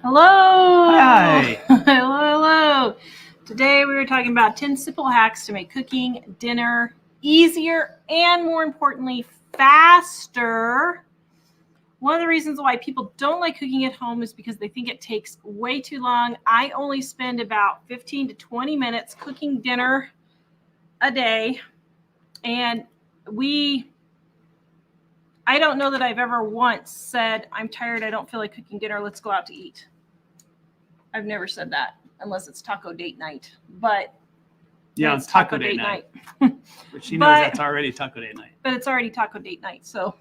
Hello. Hi. Hello. Today we were talking about 10 simple hacks to make cooking dinner easier and, more importantly, faster. One of the reasons why people don't like cooking at home is because they think it takes way too long. I only spend about 15 to 20 minutes cooking dinner a day. And I don't know that I've ever once said, I'm tired, I don't feel like cooking dinner, let's go out to eat. I've never said that unless it's taco date night. But yeah, it's taco date night. But she knows that's already taco date night. But it's already taco date night. So,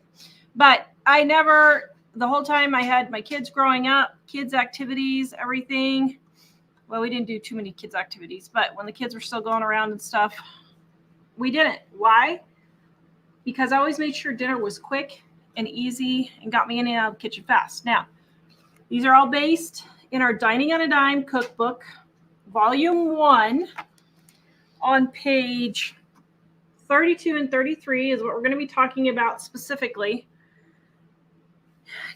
but I never, the whole time I had my kids growing up, kids activities, everything. Well, we didn't do too many kids activities, but when the kids were still going around and stuff, we didn't. Why? Because I always made sure dinner was quick and easy and got me in and out of the kitchen fast. Now, these are all based in our Dining on a Dime cookbook, volume 1, on page 32 and 33 is what we're going to be talking about specifically.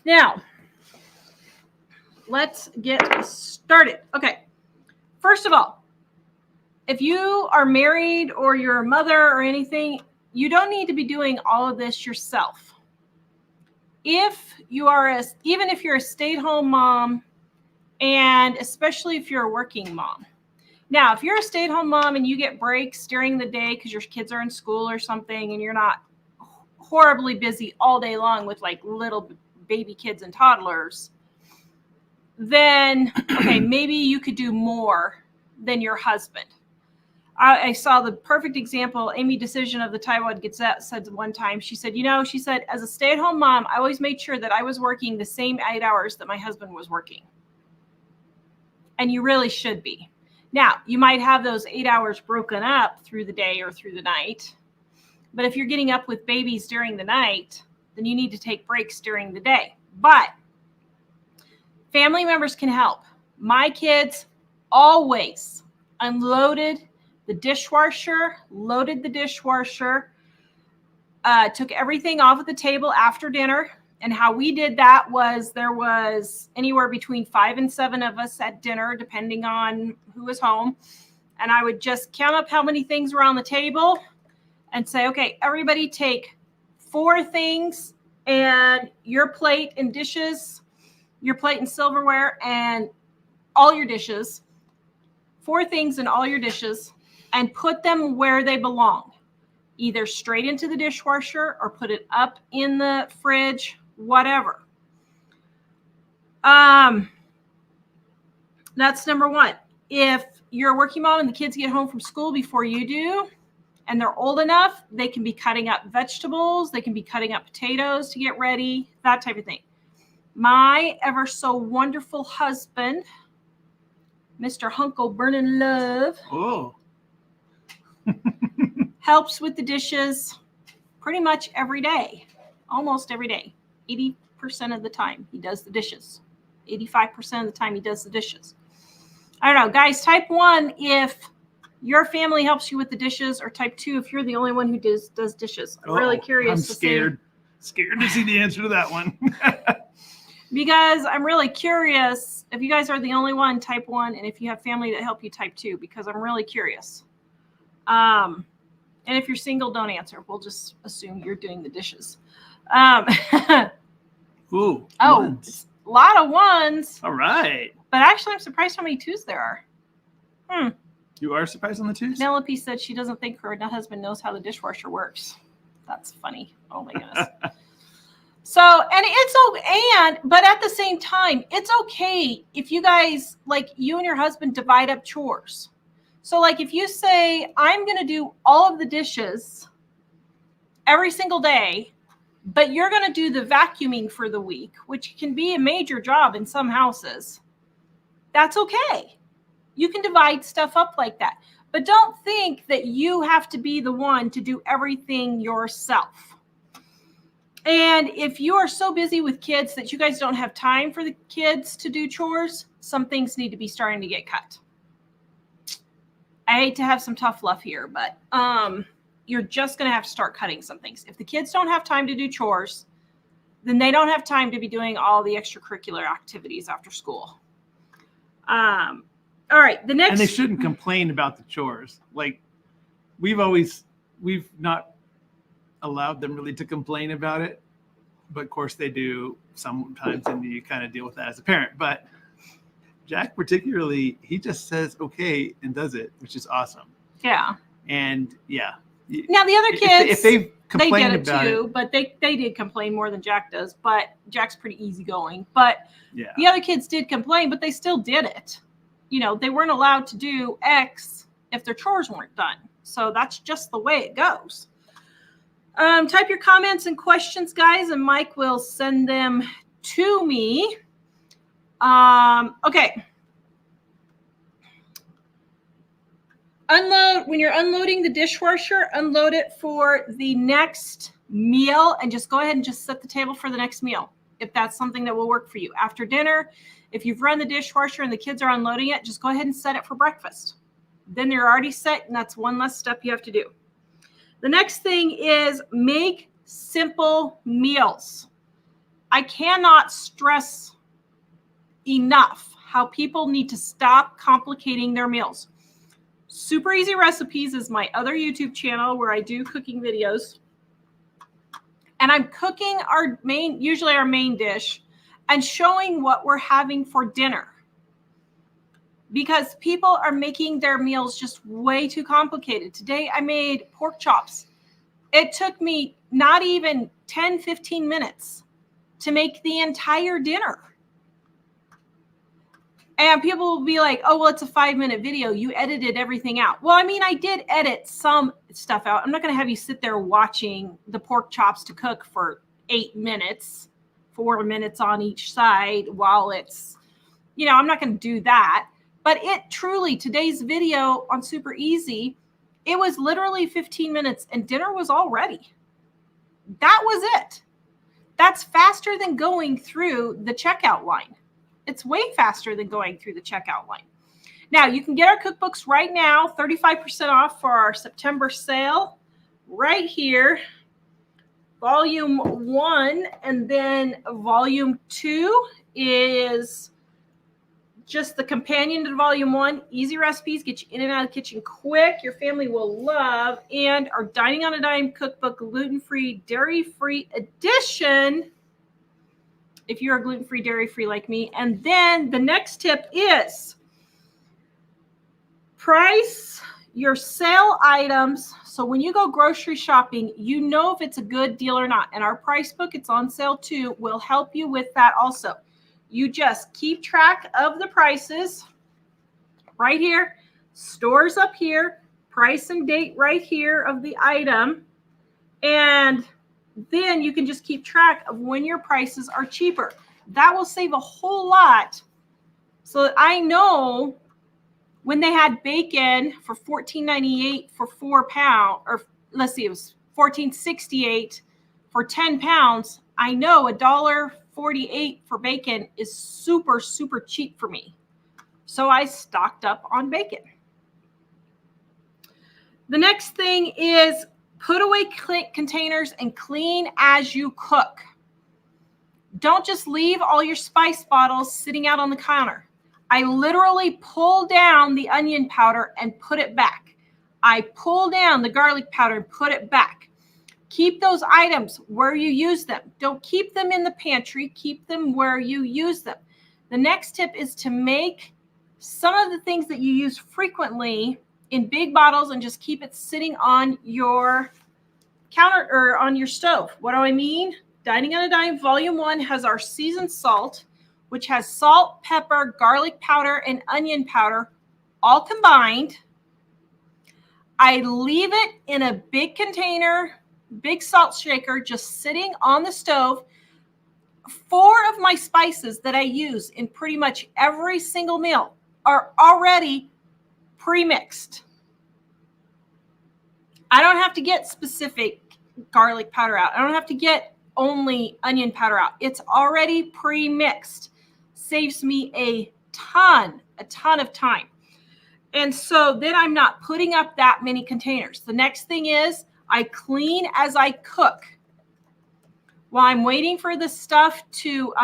Now, let's get started. Okay, first of all, if you are married or you're a mother or anything, you don't need to be doing all of this yourself. Even if you're a stay-at-home mom, and especially if you're a working mom. Now, if you're a stay-at-home mom and you get breaks during the day because your kids are in school or something and you're not horribly busy all day long with like little baby kids and toddlers, then okay, maybe you could do more than your husband. I saw the perfect example. Amy Decision of the Taiwan Gazette said one time, she said, as a stay-at-home mom, I always made sure that I was working the same 8 hours that my husband was working. And you really should be. Now, you might have those 8 hours broken up through the day or through the night. But if you're getting up with babies during the night, then you need to take breaks during the day. But family members can help. My kids always unloaded the dishwasher, loaded the dishwasher, took everything off of the table after dinner. And how we did that was there was anywhere between 5 and 7 of us at dinner, depending on who was home. And I would just count up how many things were on the table and say, okay, everybody take 4 things and your plate and dishes, your plate and silverware and all your dishes, 4 things and all your dishes, and put them where they belong, either straight into the dishwasher or put it up in the fridge, whatever. That's number 1. If you're a working mom and the kids get home from school before you do, and they're old enough, they can be cutting up vegetables, they can be cutting up potatoes to get ready, that type of thing. My ever so wonderful husband, Mr. Hunko Burnin' Love, helps with the dishes pretty much every day, almost every day. 80% of the time he does the dishes. 85% of the time he does the dishes. I don't know, guys, type 1 if your family helps you with the dishes, or type 2 if you're the only one who does dishes. I'm really curious. I'm scared to see the answer to that one. Because I'm really curious if you guys are the only one, type 1, and if you have family that help you, type 2, because I'm really curious. And if you're single, don't answer. We'll just assume you're doing the dishes. Ooh, ones. A lot of 1s. All right. But actually, I'm surprised how many 2s there are. You are surprised on the 2s? Penelope said she doesn't think her husband knows how the dishwasher works. That's funny. Oh my goodness. So, but at the same time, it's okay if you guys, like you and your husband, divide up chores. So like if you say, I'm going to do all of the dishes every single day, but you're going to do the vacuuming for the week, which can be a major job in some houses, that's okay. You can divide stuff up like that. But don't think that you have to be the one to do everything yourself. And if you are so busy with kids that you guys don't have time for the kids to do chores, some things need to be starting to get cut. I hate to have some tough love here, but you're just going to have to start cutting some things. If the kids don't have time to do chores, then they don't have time to be doing all the extracurricular activities after school. All right, the next. And they shouldn't complain about the chores. Like we've not allowed them really to complain about it, but of course they do sometimes, and you kind of deal with that as a parent. But Jack particularly, he just says okay and does it, which is awesome. Yeah. And yeah. Now the other kids, if they complain did it about too, but they did complain more than Jack does. But Jack's pretty easygoing. But yeah, the other kids did complain, but they still did it. You know, they weren't allowed to do X if their chores weren't done. So that's just the way it goes. Type your comments and questions, guys, and Mike will send them to me. Okay. Unload, when you're unloading the dishwasher, unload it for the next meal and just go ahead and just set the table for the next meal. If that's something that will work for you. After dinner, if you've run the dishwasher and the kids are unloading it, just go ahead and set it for breakfast. Then you're already set, and that's one less step you have to do. The next thing is make simple meals. I cannot stress enough how people need to stop complicating their meals. Super Easy Recipes is my other YouTube channel where I do cooking videos. And I'm cooking usually our main dish, and showing what we're having for dinner. Because people are making their meals just way too complicated. Today I made pork chops. It took me not even 10, 15 minutes to make the entire dinner. And people will be like, oh, well, it's a 5-minute video. You edited everything out. Well, I mean, I did edit some stuff out. I'm not going to have you sit there watching the pork chops to cook for 8 minutes, 4 minutes on each side while it's, I'm not going to do that. But it truly, today's video on Super Easy, it was literally 15 minutes and dinner was all ready. That was it. That's faster than going through the checkout line. It's way faster than going through the checkout line. Now, you can get our cookbooks right now, 35% off for our September sale right here. Volume 1 and then Volume 2 is just the companion to Volume 1. Easy recipes, get you in and out of the kitchen quick. Your family will love. And our Dining on a Dime cookbook, gluten-free, dairy-free edition, if you're a gluten-free, dairy-free like me. And then the next tip is price your sale items. So when you go grocery shopping, you know if it's a good deal or not. And our price book, it's on sale too, will help you with that also. You just keep track of the prices right here, stores up here, price and date right here of the item. And then you can just keep track of when your prices are cheaper. That will save a whole lot. So that I know when they had bacon for $14.98 for 4 pounds, or let's see, it was $14.68 for 10 pounds. I know $1.48 for bacon is super, super cheap for me. So I stocked up on bacon. The next thing is put away containers and clean as you cook. Don't just leave all your spice bottles sitting out on the counter. I literally pull down the onion powder and put it back. I pull down the garlic powder and put it back. Keep those items where you use them. Don't keep them in the pantry. Keep them where you use them. The next tip is to make some of the things that you use frequently in big bottles and just keep it sitting on your counter or on your stove. What do I mean? Dining on a Dime Volume 1 has our seasoned salt, which has salt, pepper, garlic powder, and onion powder all combined. I leave it in a big container, big salt shaker, just sitting on the stove. 4 of my spices that I use in pretty much every single meal are already pre-mixed. I don't have to get specific garlic powder out. I don't have to get only onion powder out. It's already pre-mixed. Saves me a ton of time. And so then I'm not putting up that many containers. The next thing is I clean as I cook. While I'm waiting for the stuff to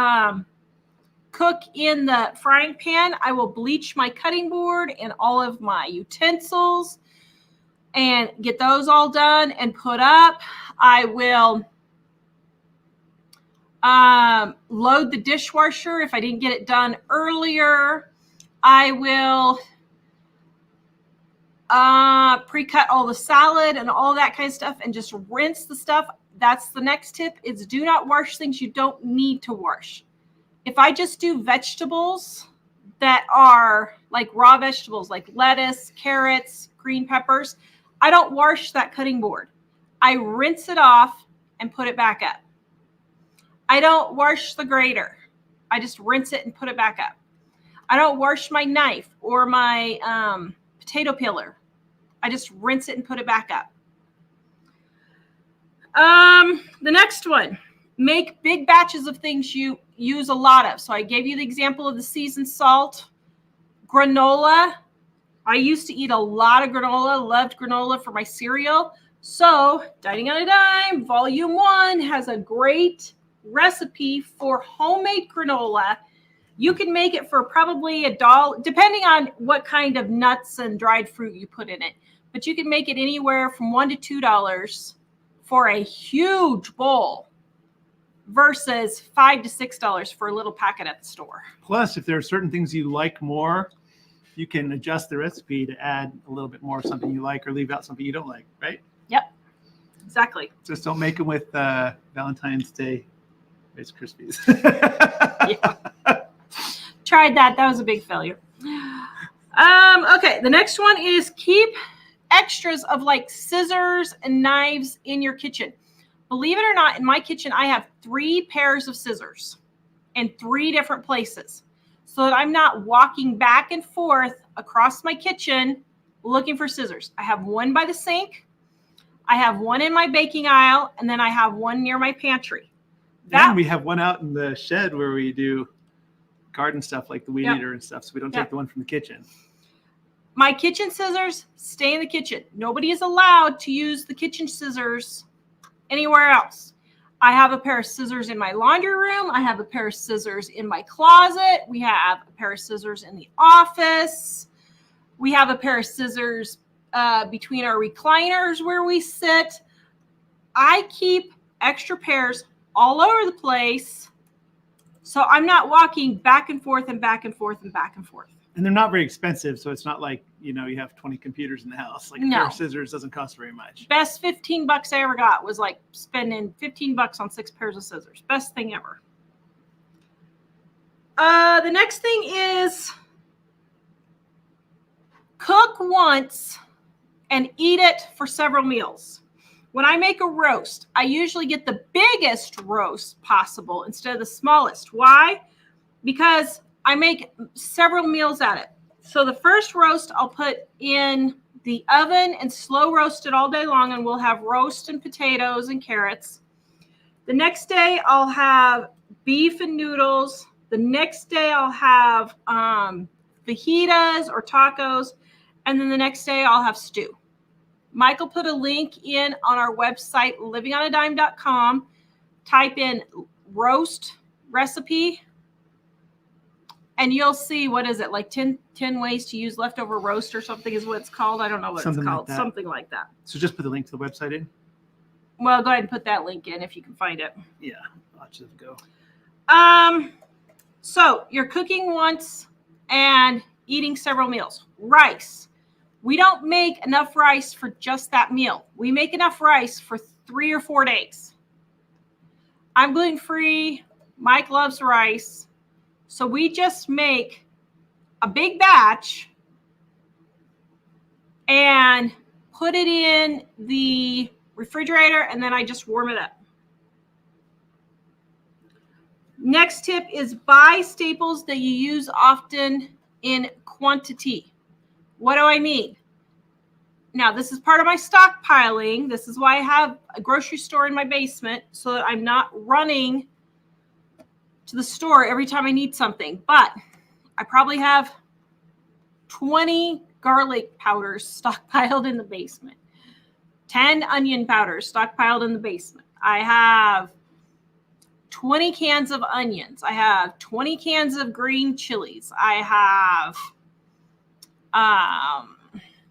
cook in the frying pan, I will bleach my cutting board and all of my utensils and get those all done and put up. I will load the dishwasher if I didn't get it done earlier. I will pre-cut all the salad and all that kind of stuff and just rinse the stuff. That's the next tip, is do not wash things you don't need to wash. If I just do vegetables that are like raw vegetables, like lettuce, carrots, green peppers, I don't wash that cutting board. I rinse it off and put it back up. I don't wash the grater. I just rinse it and put it back up. I don't wash my knife or my potato peeler. I just rinse it and put it back up. The next one, make big batches of things you use a lot of. So I gave you the example of the seasoned salt, granola. I used to eat a lot of granola, loved granola for my cereal. So Dining on a Dime, Volume 1 has a great recipe for homemade granola. You can make it for probably $1, depending on what kind of nuts and dried fruit you put in it. But you can make it anywhere from $1 to $2 for a huge bowl versus $5 to $6 for a little packet at the store. Plus, if there are certain things you like more, you can adjust the recipe to add a little bit more of something you like or leave out something you don't like, right? Yep, exactly. Just don't make them with Valentine's Day Rice Krispies. Yeah. Tried that. That was a big failure. Okay, the next one is keep extras of like scissors and knives in your kitchen. Believe it or not, in my kitchen, I have 3 pairs of scissors in 3 different places so that I'm not walking back and forth across my kitchen looking for scissors. I have one by the sink. I have one in my baking aisle, and then I have one near my pantry. And we have one out in the shed where we do garden stuff like the weed eater and stuff, so we don't take the one from the kitchen. My kitchen scissors stay in the kitchen. Nobody is allowed to use the kitchen scissors anywhere else. I have a pair of scissors in my laundry room. I have a pair of scissors in my closet. We have a pair of scissors in the office. We have a pair of scissors between our recliners where we sit. I keep extra pairs all over the place, so I'm not walking back and forth and back and forth and back and forth. And they're not very expensive, so it's not like, you have 20 computers in the house. Like a pair of scissors doesn't cost very much. Best $15 I ever got was like spending $15 on 6 pairs of scissors. Best thing ever. The next thing is cook once and eat it for several meals. When I make a roast, I usually get the biggest roast possible instead of the smallest. Why? Because I make several meals at it. So the first roast I'll put in the oven and slow roast it all day long, and we'll have roast and potatoes and carrots. The next day I'll have beef and noodles. The next day I'll have fajitas or tacos. And then the next day I'll have stew. Michael put a link in on our website, livingonadime.com. Type in roast recipe, and you'll see, what is it, like 10 ways to use leftover roast or something is what it's called. I don't know what it's called. Like something like that. So just put the link to the website in? Well, go ahead and put that link in if you can find it. Yeah, I'll just go. So you're cooking once and eating several meals. Rice. We don't make enough rice for just that meal. We make enough rice for 3 or 4 days. I'm gluten-free. Mike loves rice. So we just make a big batch and put it in the refrigerator, and then I just warm it up. Next tip is buy staples that you use often in quantity. What do I mean? Now, this is part of my stockpiling. This is why I have a grocery store in my basement, so that I'm not running to the store every time I need something. But I probably have 20 garlic powders stockpiled in the basement, 10 onion powders stockpiled in the basement. I have 20 cans of onions. I have 20 cans of green chilies. I have,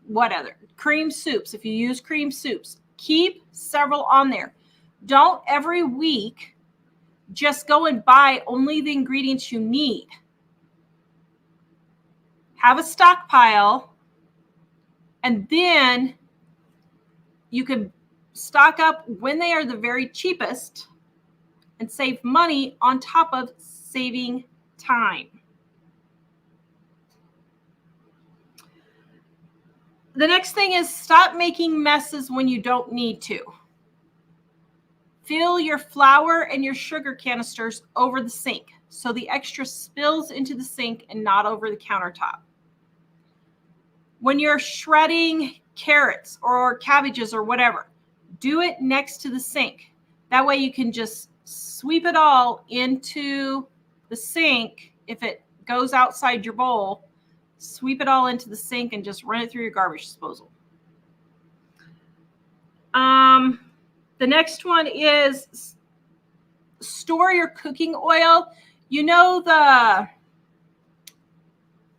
what other? Cream soups. If you use cream soups, keep several on there. Don't every week just go and buy only the ingredients you need. Have a stockpile, and then you can stock up when they are the very cheapest and save money on top of saving time. The next thing is stop making messes when you don't need to. Fill your flour and your sugar canisters over the sink so the extra spills into the sink and not over the countertop. When you're shredding carrots or cabbages or whatever, do it next to the sink. That way you can just sweep it all into the sink. If it goes outside your bowl, sweep it all into the sink and just run it through your garbage disposal. The next one is store your cooking oil. You know the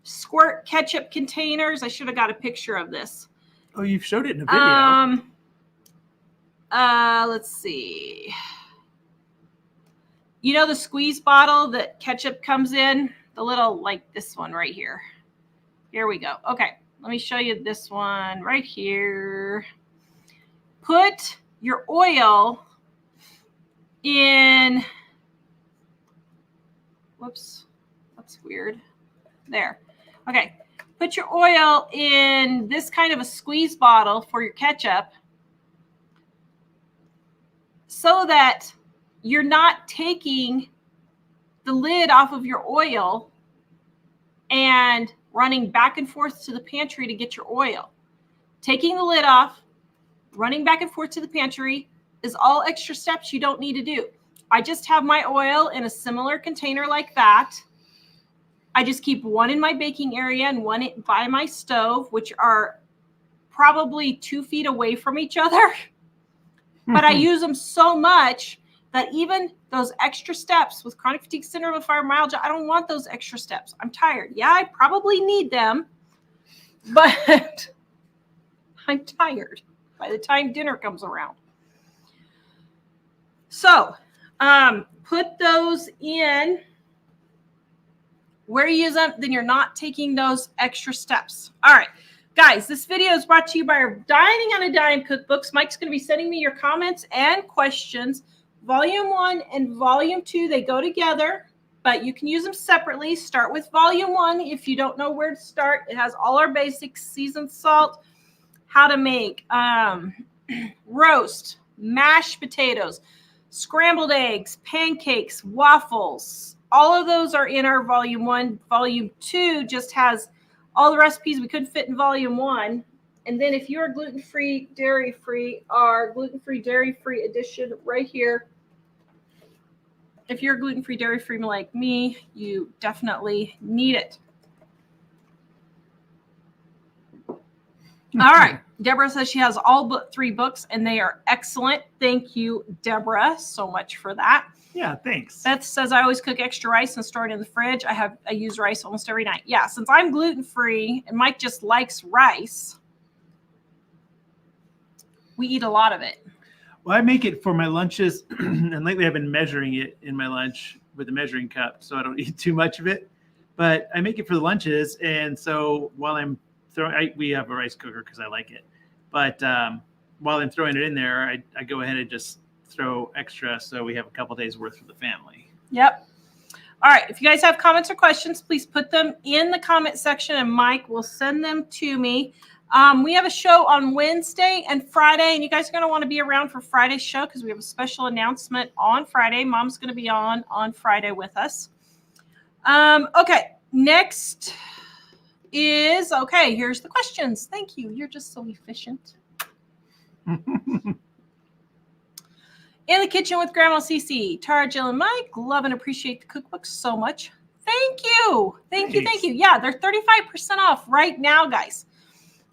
squirt ketchup containers? I should have got a picture of this. Oh, you've showed it in a video. Let's see. You know the squeeze bottle that ketchup comes in? The little, like this one right here. Here we go. Okay, let me show you this one right here. Put your oil in, whoops, that's weird. There. Okay, put your oil in this kind of a squeeze bottle for your ketchup so that you're not taking the lid off of your oil and running back and forth to the pantry to get your oil. Taking the lid off, running back and forth to the pantry is all extra steps you don't need to do. I just have my oil in a similar container like that. I just keep one in my baking area and one by my stove, which are probably 2 feet away from each other. But I use them so much that even those extra steps with chronic fatigue syndrome and fibromyalgia, I don't want those extra steps. I'm tired. Yeah, I probably need them, but I'm tired by the time dinner comes around. So put those in where you use them, then you're not taking those extra steps. All right, guys, this video is brought to you by our Dining on a Dime cookbooks. Mike's going to be sending me your comments and questions. Volume 1 and Volume 2, they go together, but you can use them separately. Start with Volume 1 if you don't know where to start. It has all our basics, seasoned salt, how to make roast, mashed potatoes, scrambled eggs, pancakes, waffles. All of those are in our Volume 1. Volume 2 just has all the recipes we couldn't fit in Volume 1. And then if you're gluten-free, dairy-free, our gluten-free, dairy-free edition right here. If you're gluten-free, dairy-free like me, you definitely need it. All right. Deborah says she has all 3 books, and they are excellent. Thank you, Deborah, so much for that. Yeah, thanks. Beth says, I always cook extra rice and store it in the fridge. I use rice almost every night. Yeah, since I'm gluten-free and Mike just likes rice, we eat a lot of it. Well, I make it for my lunches, and lately I've been measuring it in my lunch with a measuring cup, so I don't eat too much of it. But I make it for the lunches, and so while I'm throwing, we have a rice cooker because I like it. But while I'm throwing it in there, I go ahead and just throw extra, so we have a couple days worth for the family. Yep. All right. If you guys have comments or questions, please put them in the comment section, and Mike will send them to me. We have a show on Wednesday and Friday, and you guys are going to want to be around for Friday's show because we have a special announcement on Friday. Mom's going to be on Friday with us. Okay, next is, okay, here's the questions. Thank you. You're just so efficient. In the Kitchen with Grandma CC, Tara, Jill, and Mike, love and appreciate the cookbooks so much. Thank you. Thank you. Yeah, they're 35% off right now, guys.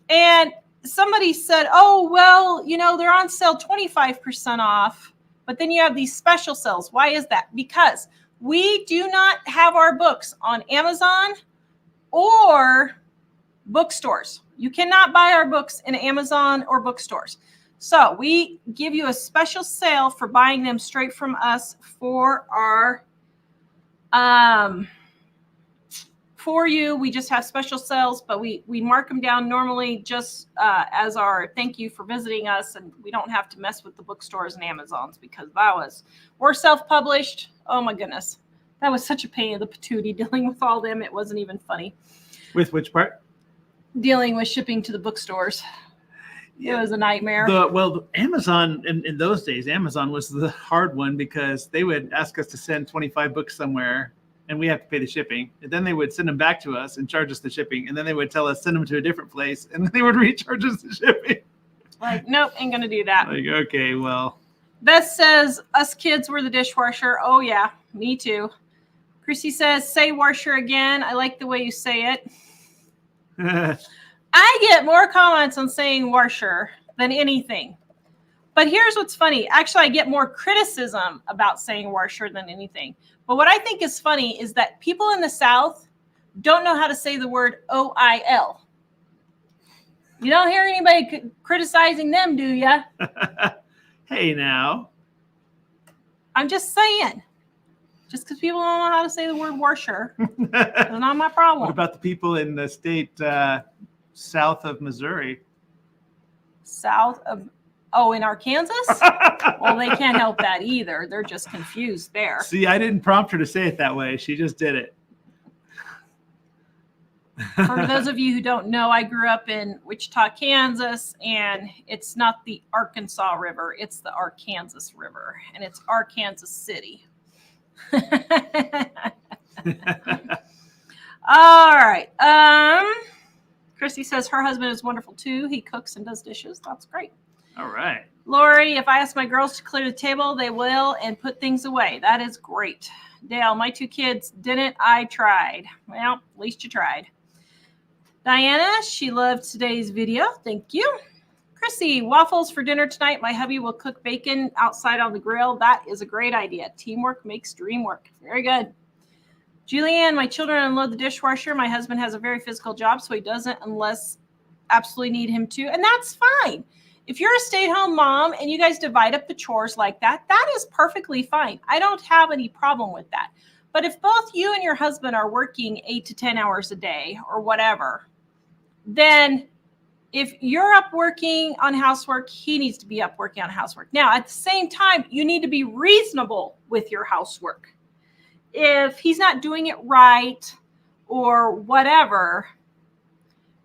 And somebody said, oh, well, you know, they're on sale 25% off. But then you have these special sales. Why is that? Because we do not have our books on Amazon or bookstores. You cannot buy our books in Amazon or bookstores. So we give you a special sale for buying them straight from us for our for you. We just have special sales, but we mark them down normally just as our thank you for visiting us, and we don't have to mess with the bookstores and Amazons because we're self-published. Oh my goodness, that was such a pain in the patootie dealing with all them. It wasn't even funny. With which part? Dealing with shipping to the bookstores. It was a nightmare. Amazon in those days, Amazon was the hard one because they would ask us to send 25 books somewhere and we have to pay the shipping. And then they would send them back to us and charge us the shipping. And then they would tell us, send them to a different place. And then they would recharge us the shipping. Like, nope, ain't going to do that. Like, okay, well. Beth says, us kids were the dishwasher. Oh, yeah, me too. Chrissy says, say washer again. I like the way you say it. I get more comments on saying washer than anything. But here's what's funny. Actually, I get more criticism about saying washer than anything. But what I think is funny is that people in the South don't know how to say the word O-I-L. You don't hear anybody criticizing them, do you? Hey, now. I'm just saying. Just because people don't know how to say the word washer, that's not my problem. What about the people in the state south of Missouri? In Arkansas? Well, they can't help that either. They're just confused there. See, I didn't prompt her to say it that way. She just did it. For those of you who don't know, I grew up in Wichita, Kansas, and it's not the Arkansas River. It's the Arkansas River, and it's Arkansas City. All right. Chrissy says her husband is wonderful too. He cooks and does dishes. That's great. All right. Lori, if I ask my girls to clear the table, they will and put things away. That is great. Dale, my two kids didn't. I tried. Well, at least you tried. Diana, she loved today's video. Thank you. Chrissy, waffles for dinner tonight. My hubby will cook bacon outside on the grill. That is a great idea. Teamwork makes dream work. Very good. Julianne, my children unload the dishwasher. My husband has a very physical job, so he doesn't unless absolutely need him to. And that's fine. If you're a stay-at-home mom and you guys divide up the chores like that, that is perfectly fine. I don't have any problem with that. But if both you and your husband are working 8 to 10 hours a day or whatever, then if you're up working on housework, he needs to be up working on housework. Now, at the same time, you need to be reasonable with your housework. If he's not doing it right or whatever,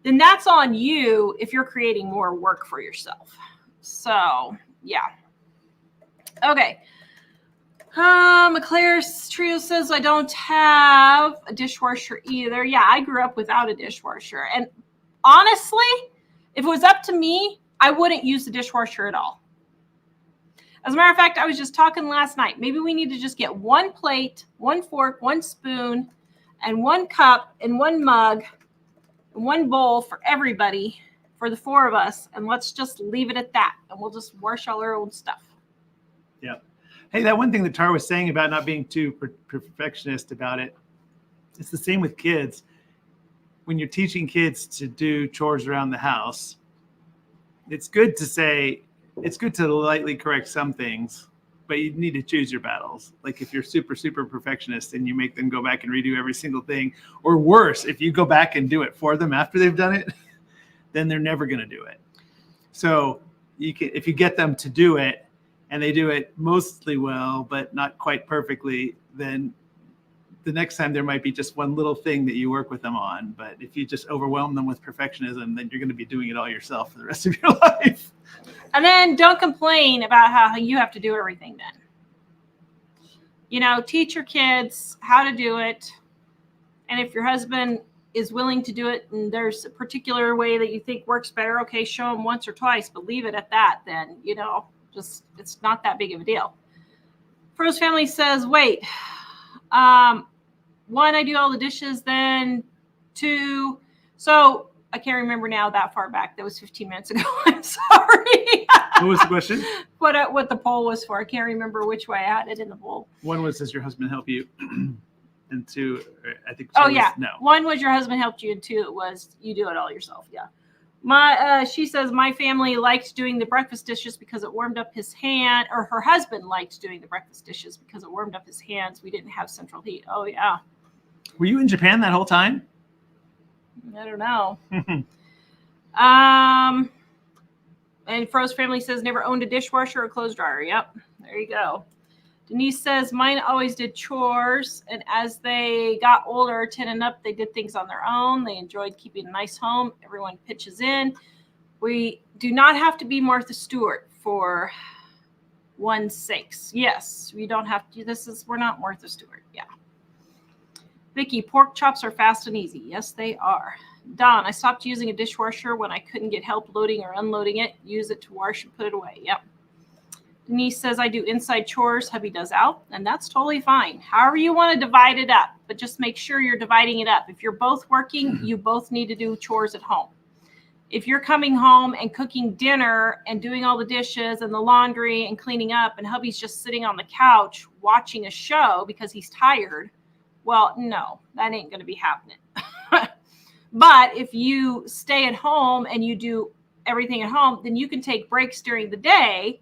then that's on you if you're creating more work for yourself. So, yeah. Okay. McClare's Trio says, I don't have a dishwasher either. Yeah, I grew up without a dishwasher. And honestly, if it was up to me, I wouldn't use the dishwasher at all. As a matter of fact, I was just talking last night. Maybe we need to just get one plate, one fork, one spoon, and one cup and one mug, and one bowl for everybody, for the four of us, and let's just leave it at that. And we'll just wash all our own stuff. Yeah. Hey, that one thing that Tara was saying about not being too perfectionist about it, it's the same with kids. When you're teaching kids to do chores around the house, it's good to lightly correct some things, but you need to choose your battles. Like if you're super, super perfectionist and you make them go back and redo every single thing, or worse, if you go back and do it for them after they've done it, then they're never going to do it. So if you get them to do it and they do it mostly well, but not quite perfectly, then the next time there might be just one little thing that you work with them on. But if you just overwhelm them with perfectionism, then you're going to be doing it all yourself for the rest of your life. And then don't complain about how you have to do everything then. You know, teach your kids how to do it. And if your husband is willing to do it and there's a particular way that you think works better, okay, show him once or twice, but leave it at that then, you know, just it's not that big of a deal. Fro's family says, wait, one, I do all the dishes, then two. So I can't remember now that far back. That was 15 minutes ago. I'm sorry. What was the question? What the poll was for. I can't remember which way I had it in the poll. One was, does your husband help you? And two, I think. Oh, yeah. No. One was your husband helped you, and two, it was you do it all yourself. Yeah. She says my family liked doing the breakfast dishes because it warmed up his hand, or her husband liked doing the breakfast dishes because it warmed up his hands. We didn't have central heat. Oh, yeah. Were you in Japan that whole time? I don't know. And Fro's family says never owned a dishwasher or clothes dryer. Yep. There you go. Denise says mine always did chores, and as they got older, 10 and up, they did things on their own. They enjoyed keeping a nice home. Everyone pitches in. We do not have to be Martha Stewart for one's sakes. Yes, we don't have to. We're not Martha Stewart. Yeah. Vicky, pork chops are fast and easy. Yes, they are. Don, I stopped using a dishwasher when I couldn't get help loading or unloading it. Use it to wash and put it away. Yep. Denise says I do inside chores. Hubby does out, and that's totally fine. However you want to divide it up, but just make sure you're dividing it up. If you're both working, you both need to do chores at home. If you're coming home and cooking dinner and doing all the dishes and the laundry and cleaning up, and hubby's just sitting on the couch watching a show because he's tired, well, no, that ain't going to be happening. But if you stay at home and you do everything at home, then you can take breaks during the day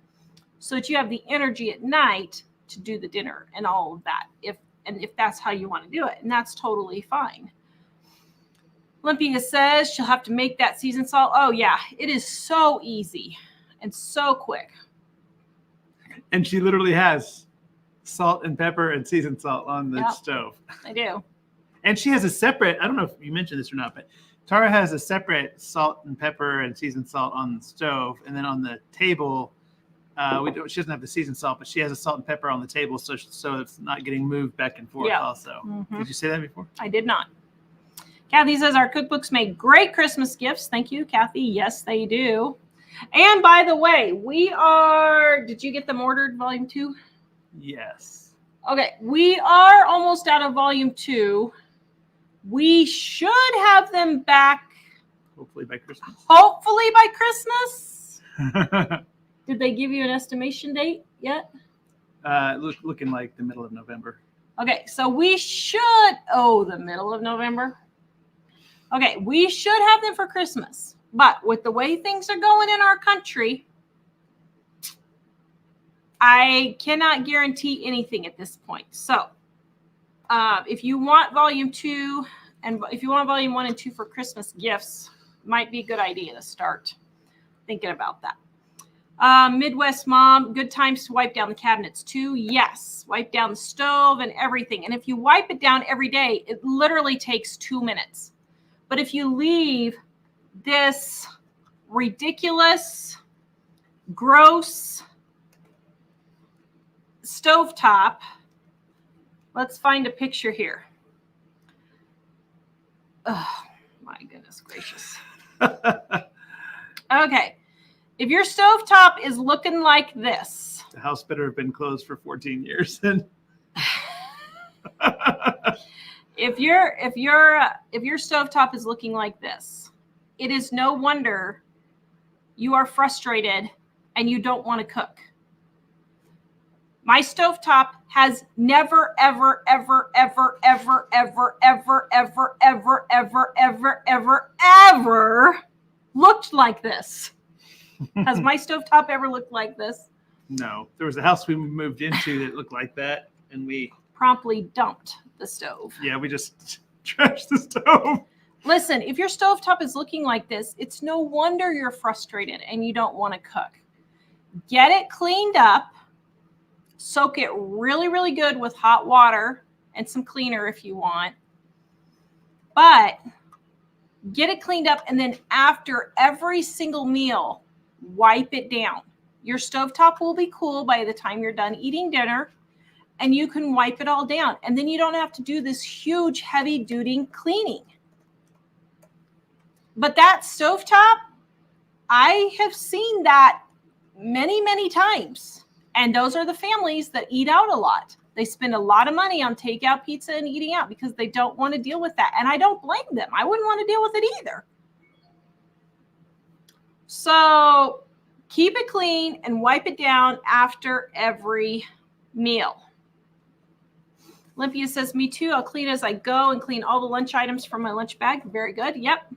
so that you have the energy at night to do the dinner and all of that, if that's how you want to do it. And that's totally fine. Olympia says she'll have to make that seasoned salt. Oh, yeah. It is so easy and so quick. And she literally has salt and pepper and seasoned salt on the stove. I do. And she has a separate, I don't know if you mentioned this or not, but Tara has a separate salt and pepper and seasoned salt on the stove. And then on the table, she doesn't have the seasoned salt, but she has a salt and pepper on the table, so it's not getting moved back and forth also. Mm-hmm. Did you say that before? I did not. Kathy says our cookbooks make great Christmas gifts. Thank you, Kathy. Yes, they do. And by the way, did you get them ordered, volume 2? Yes. Okay, we are almost out of volume 2. We should have them back. Hopefully by Christmas. Did they give you an estimation date yet? Looking like the middle of November. Okay, so we should, the middle of November. Okay, we should have them for Christmas. But with the way things are going in our country, I cannot guarantee anything at this point. So if you want volume 2 and if you want volume 1 and 2 for Christmas gifts, might be a good idea to start thinking about that. Midwest Mom, good times to wipe down the cabinets too. Yes, wipe down the stove and everything. And if you wipe it down every day, it literally takes 2 minutes. But if you leave this ridiculous, gross stovetop, let's find a picture here. Oh, my goodness gracious. Okay. If your stovetop is looking like this. The house better have been closed for 14 years. If your stovetop is looking like this, it is no wonder you are frustrated and you don't want to cook. My stovetop has never, ever, ever, ever, ever, ever, ever, ever, ever, ever, ever, ever, ever looked like this. Has my stovetop ever looked like this? No. There was a house we moved into that looked like that, and we promptly dumped the stove. Yeah, we just trashed the stove. Listen, if your stovetop is looking like this, it's no wonder you're frustrated and you don't want to cook. Get it cleaned up. Soak it really, really good with hot water and some cleaner if you want. But get it cleaned up, and then after every single meal, wipe it down. Your stovetop will be cool by the time you're done eating dinner, and you can wipe it all down. And then you don't have to do this huge, heavy-duty cleaning. But that stovetop, I have seen that many, many times. And those are the families that eat out a lot. They spend a lot of money on takeout pizza and eating out because they don't want to deal with that. And I don't blame them. I wouldn't want to deal with it either. So keep it clean and wipe it down after every meal. Olympia says, me too. I'll clean as I go and clean all the lunch items from my lunch bag. Very good. Yep.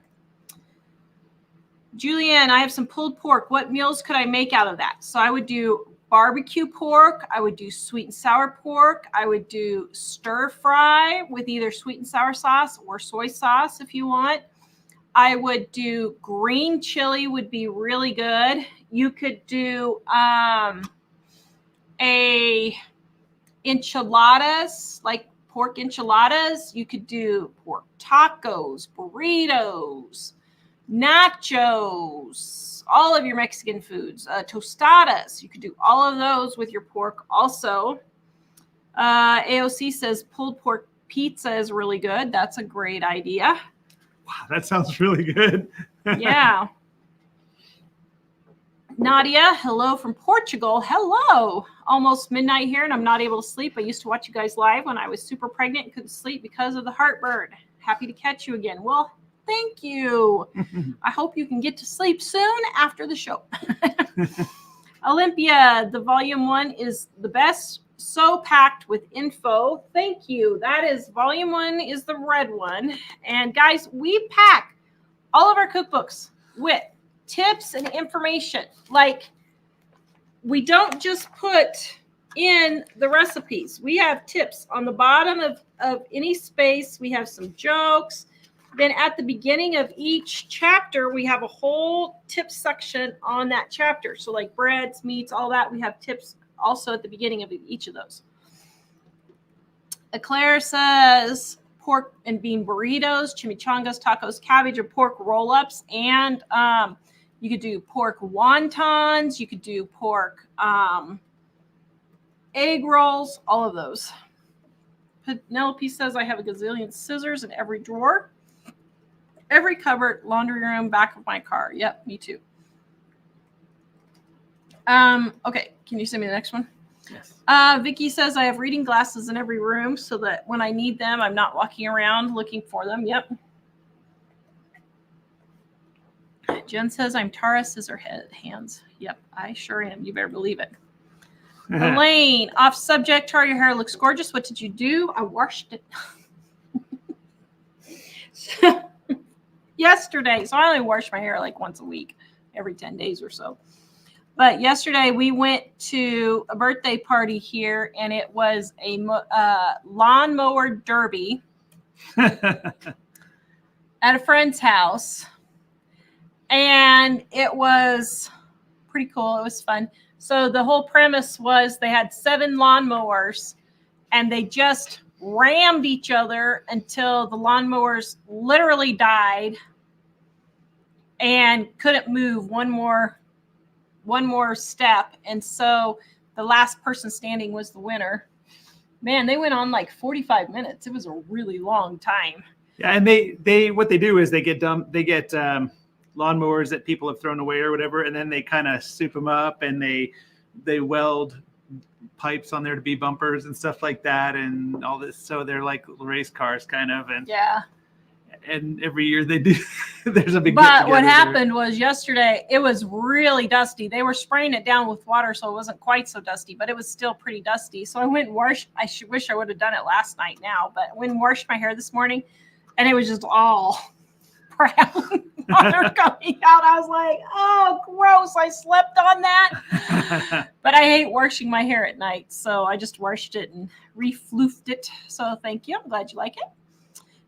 Julianne, I have some pulled pork. What meals could I make out of that? So I would do barbecue pork. I would do sweet and sour pork. I would do stir fry with either sweet and sour sauce or soy sauce if you want. I would do green chili would be really good. You could do a enchiladas, like pork enchiladas. You could do pork tacos, burritos, nachos, all of your Mexican foods, tostadas. You could do all of those with your pork also. AOC says pulled pork pizza is really good. That's a great idea. Wow, that sounds really good. Yeah. Nadia, hello from Portugal. Hello. Almost midnight here and I'm not able to sleep. I used to watch you guys live when I was super pregnant and couldn't sleep because of the heartburn. Happy to catch you again. Well, thank you. I hope you can get to sleep soon after the show. Olympia, the volume 1 is the best. So packed with info. Thank you. That is volume 1 is the red one. And guys, we pack all of our cookbooks with tips and information. Like, we don't just put in the recipes. We have tips on the bottom of any space. We have some jokes. Then at the beginning of each chapter, we have a whole tip section on that chapter. So like breads, meats, all that. We have tips also at the beginning of each of those. Claire says pork and bean burritos, chimichangas, tacos, cabbage, or pork roll-ups. And you could do pork wontons. You could do pork egg rolls, all of those. Penelope says, I have a gazillion scissors in every drawer, every cupboard, laundry room, back of my car. Yep, me too. Okay, can you send me the next one? Yes. Vicky says, I have reading glasses in every room so that when I need them, I'm not walking around looking for them. Yep. Jen says, I'm Tara Scissorhead Hands. Yep, I sure am. You better believe it. Elaine, off subject. Tara, your hair looks gorgeous. What did you do? I washed it yesterday. So I only wash my hair like once a week, every 10 days or so. But yesterday we went to a birthday party here, and it was a lawnmower derby at a friend's house. And it was pretty cool. It was fun. So the whole premise was they had 7 lawnmowers, and they just rammed each other until the lawnmowers literally died and couldn't move one more step. And so the last person standing was the winner. Man, they went on like 45 minutes. It was a really long time. Yeah, and they what they do is they get lawnmowers that people have thrown away or whatever, and then they kind of soup them up, and they weld pipes on there to be bumpers and stuff like that, and all this. So they're like race cars kind of. And yeah. And every year they do. There's a big. But what happened was yesterday it was really dusty. They were spraying it down with water, so it wasn't quite so dusty, but it was still pretty dusty. So I went and washed. Wish I would have done it last night now, but I went and washed my hair this morning, and it was just all brown water coming out. I was like, oh, gross. I slept on that. But I hate washing my hair at night, so I just washed it and refloofed it. So thank you. I'm glad you like it.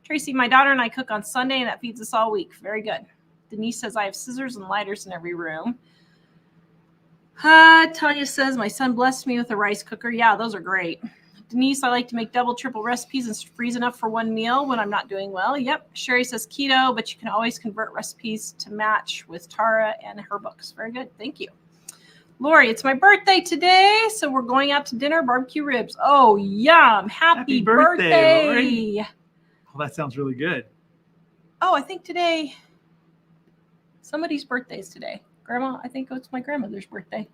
Tracy, my daughter and I cook on Sunday, and that feeds us all week. Very good. Denise says, I have scissors and lighters in every room. Tanya says, my son blessed me with a rice cooker. Yeah, those are great. Denise, I like to make double, triple recipes and freeze enough for one meal when I'm not doing well. Yep. Sherry says keto, but you can always convert recipes to match with Tara and her books. Very good. Thank you. Lori, it's my birthday today, so we're going out to dinner, barbecue ribs. Oh, yum. Happy birthday. Lori. Oh, that sounds really good. Oh, I think today, somebody's birthday is today. Grandma, I think it's my grandmother's birthday.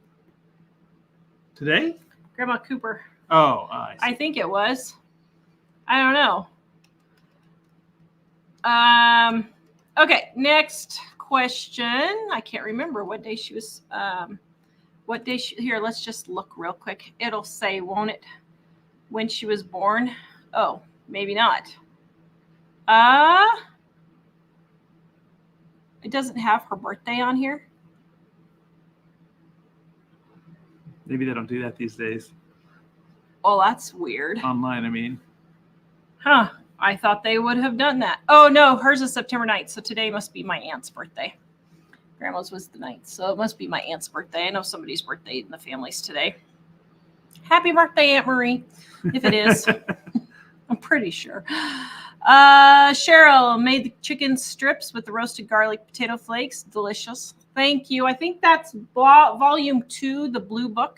Today? Grandma Cooper. Oh, I think it was. I don't know. Okay, next question. I can't remember what day she was. Here, let's just look real quick. It'll say, won't it, when she was born? Oh, maybe not. It doesn't have her birthday on here. Maybe they don't do that these days. Oh, that's weird. Online, I mean. Huh. I thought they would have done that. Oh, no. Hers is September 9th. So today must be my aunt's birthday. Grandma's was the 9th. So it must be my aunt's birthday. I know somebody's birthday in the family's today. Happy birthday, Aunt Marie, if it is. I'm pretty sure. Cheryl made the chicken strips with the roasted garlic potato flakes. Delicious. Thank you. I think that's volume 2, the blue book.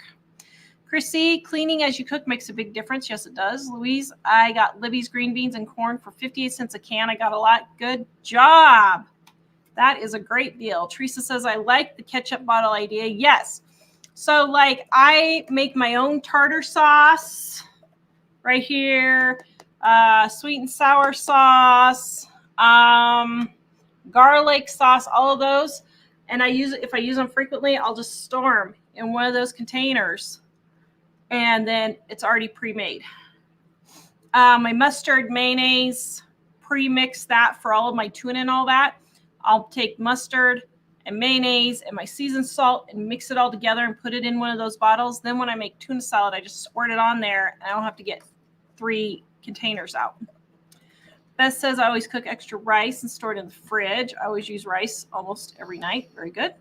Chrissy, cleaning as you cook makes a big difference. Yes, it does. Louise, I got Libby's green beans and corn for 58 cents a can. I got a lot. Good job. That is a great deal. Teresa says, I like the ketchup bottle idea. Yes. So like I make my own tartar sauce right here, sweet and sour sauce, garlic sauce, all of those. And if I use them frequently, I'll just store them in one of those containers. And then it's already pre-made. My mustard, mayonnaise, pre-mix that for all of my tuna and all that. I'll take mustard and mayonnaise and my seasoned salt and mix it all together and put it in one of those bottles. Then when I make tuna salad, I just squirt it on there and I don't have to get 3 containers out. Beth says, I always cook extra rice and store it in the fridge. I always use rice almost every night. Very good.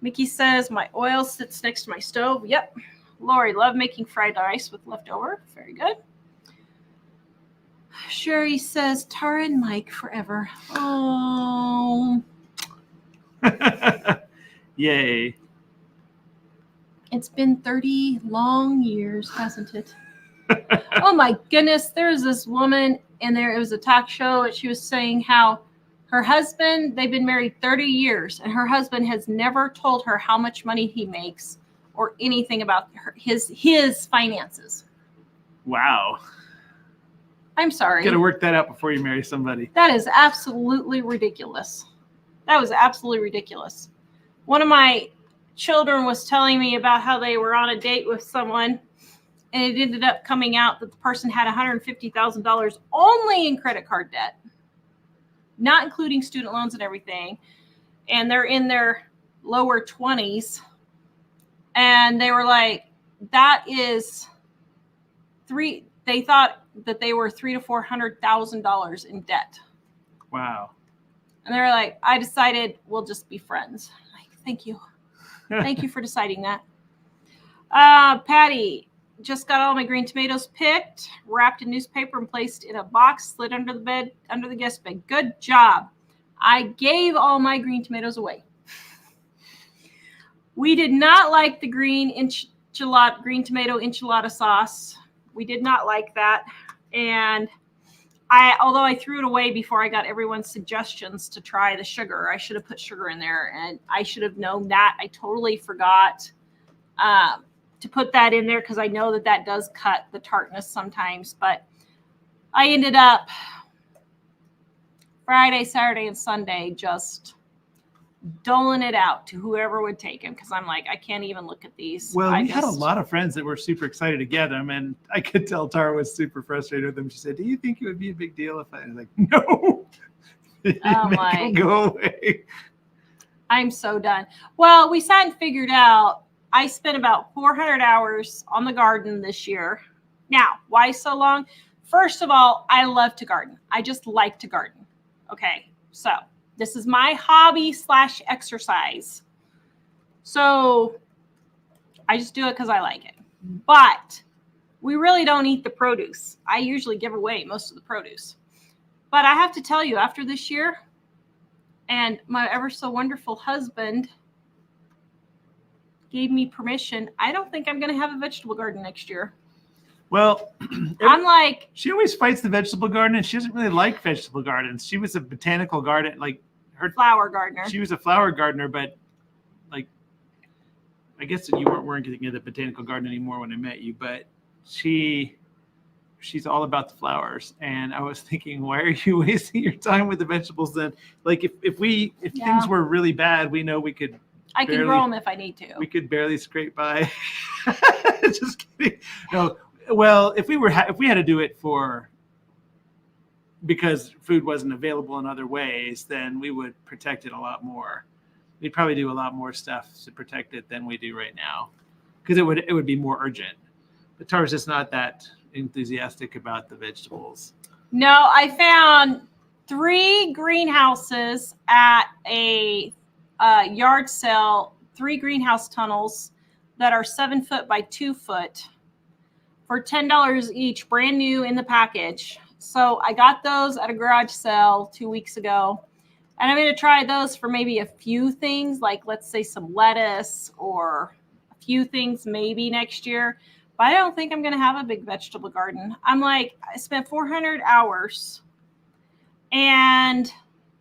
Mickey says, my oil sits next to my stove. Yep. Lori, love making fried rice with leftover. Very good. Sherry says, Tara and Mike forever. Oh. Yay. It's been 30 long years, hasn't it? Oh my goodness. There's this woman it was a talk show and she was saying how her husband, they've been married 30 years and her husband has never told her how much money he makes or anything about his finances. Wow. I'm sorry. You got to work that out before you marry somebody. That is absolutely ridiculous. That was absolutely ridiculous. One of my children was telling me about how they were on a date with someone and it ended up coming out that the person had $150,000 only in credit card debt, not including student loans and everything. And they're in their lower 20s. And they were like, that is they thought that they were $300,000 to $400,000 in debt. Wow. And they were like, I decided we'll just be friends. Like, thank you. Thank you for deciding that. Patty, just got all my green tomatoes picked, wrapped in newspaper and placed in a box, slid under the bed, under the guest bed. Good job. I gave all my green tomatoes away. We did not like the green tomato enchilada sauce. We did not like that. And although I threw it away before I got everyone's suggestions to try the sugar, I should have put sugar in there and I should have known that. I totally forgot to put that in there because I know that does cut the tartness sometimes. But I ended up Friday, Saturday, and Sunday just doling it out to whoever would take them because I'm like, I can't even look at these. Well, we had a lot of friends that were super excited to get them, and I could tell Tara was super frustrated with them. She said, do you think it would be a big deal if I was like, no. Oh my. Go away. I'm so done. Well, we sat and figured out I spent about 400 hours on the garden this year. Now, why so long? First of all, I love to garden. I just like to garden. Okay, so this is my hobby / exercise. So I just do it because I like it. But we really don't eat the produce. I usually give away most of the produce. But I have to tell you, after this year, and my ever so wonderful husband gave me permission, I don't think I'm going to have a vegetable garden next year. Well, I'm like, she always fights the vegetable garden, and she doesn't really like vegetable gardens. She was a botanical garden, like her flower gardener. She was a flower gardener, but like, I guess you weren't getting into the botanical garden anymore when I met you. But she she's all about the flowers. And I was thinking, why are you wasting your time with the vegetables then? Like if things were really bad, we know I can grow them if I need to. We could barely scrape by. Just kidding. No. Well, if we had to do it because food wasn't available in other ways, then we would protect it a lot more. We'd probably do a lot more stuff to protect it than we do right now, because it would be more urgent. But Tara's just not that enthusiastic about the vegetables. No, I found 3 greenhouses at a yard sale, 3 greenhouse tunnels that are 7 foot by 2 foot for $10 each, brand new in the package. So I got those at a garage sale 2 weeks ago. And I'm going to try those for maybe a few things, like let's say some lettuce or a few things maybe next year. But I don't think I'm going to have a big vegetable garden. I spent 400 hours and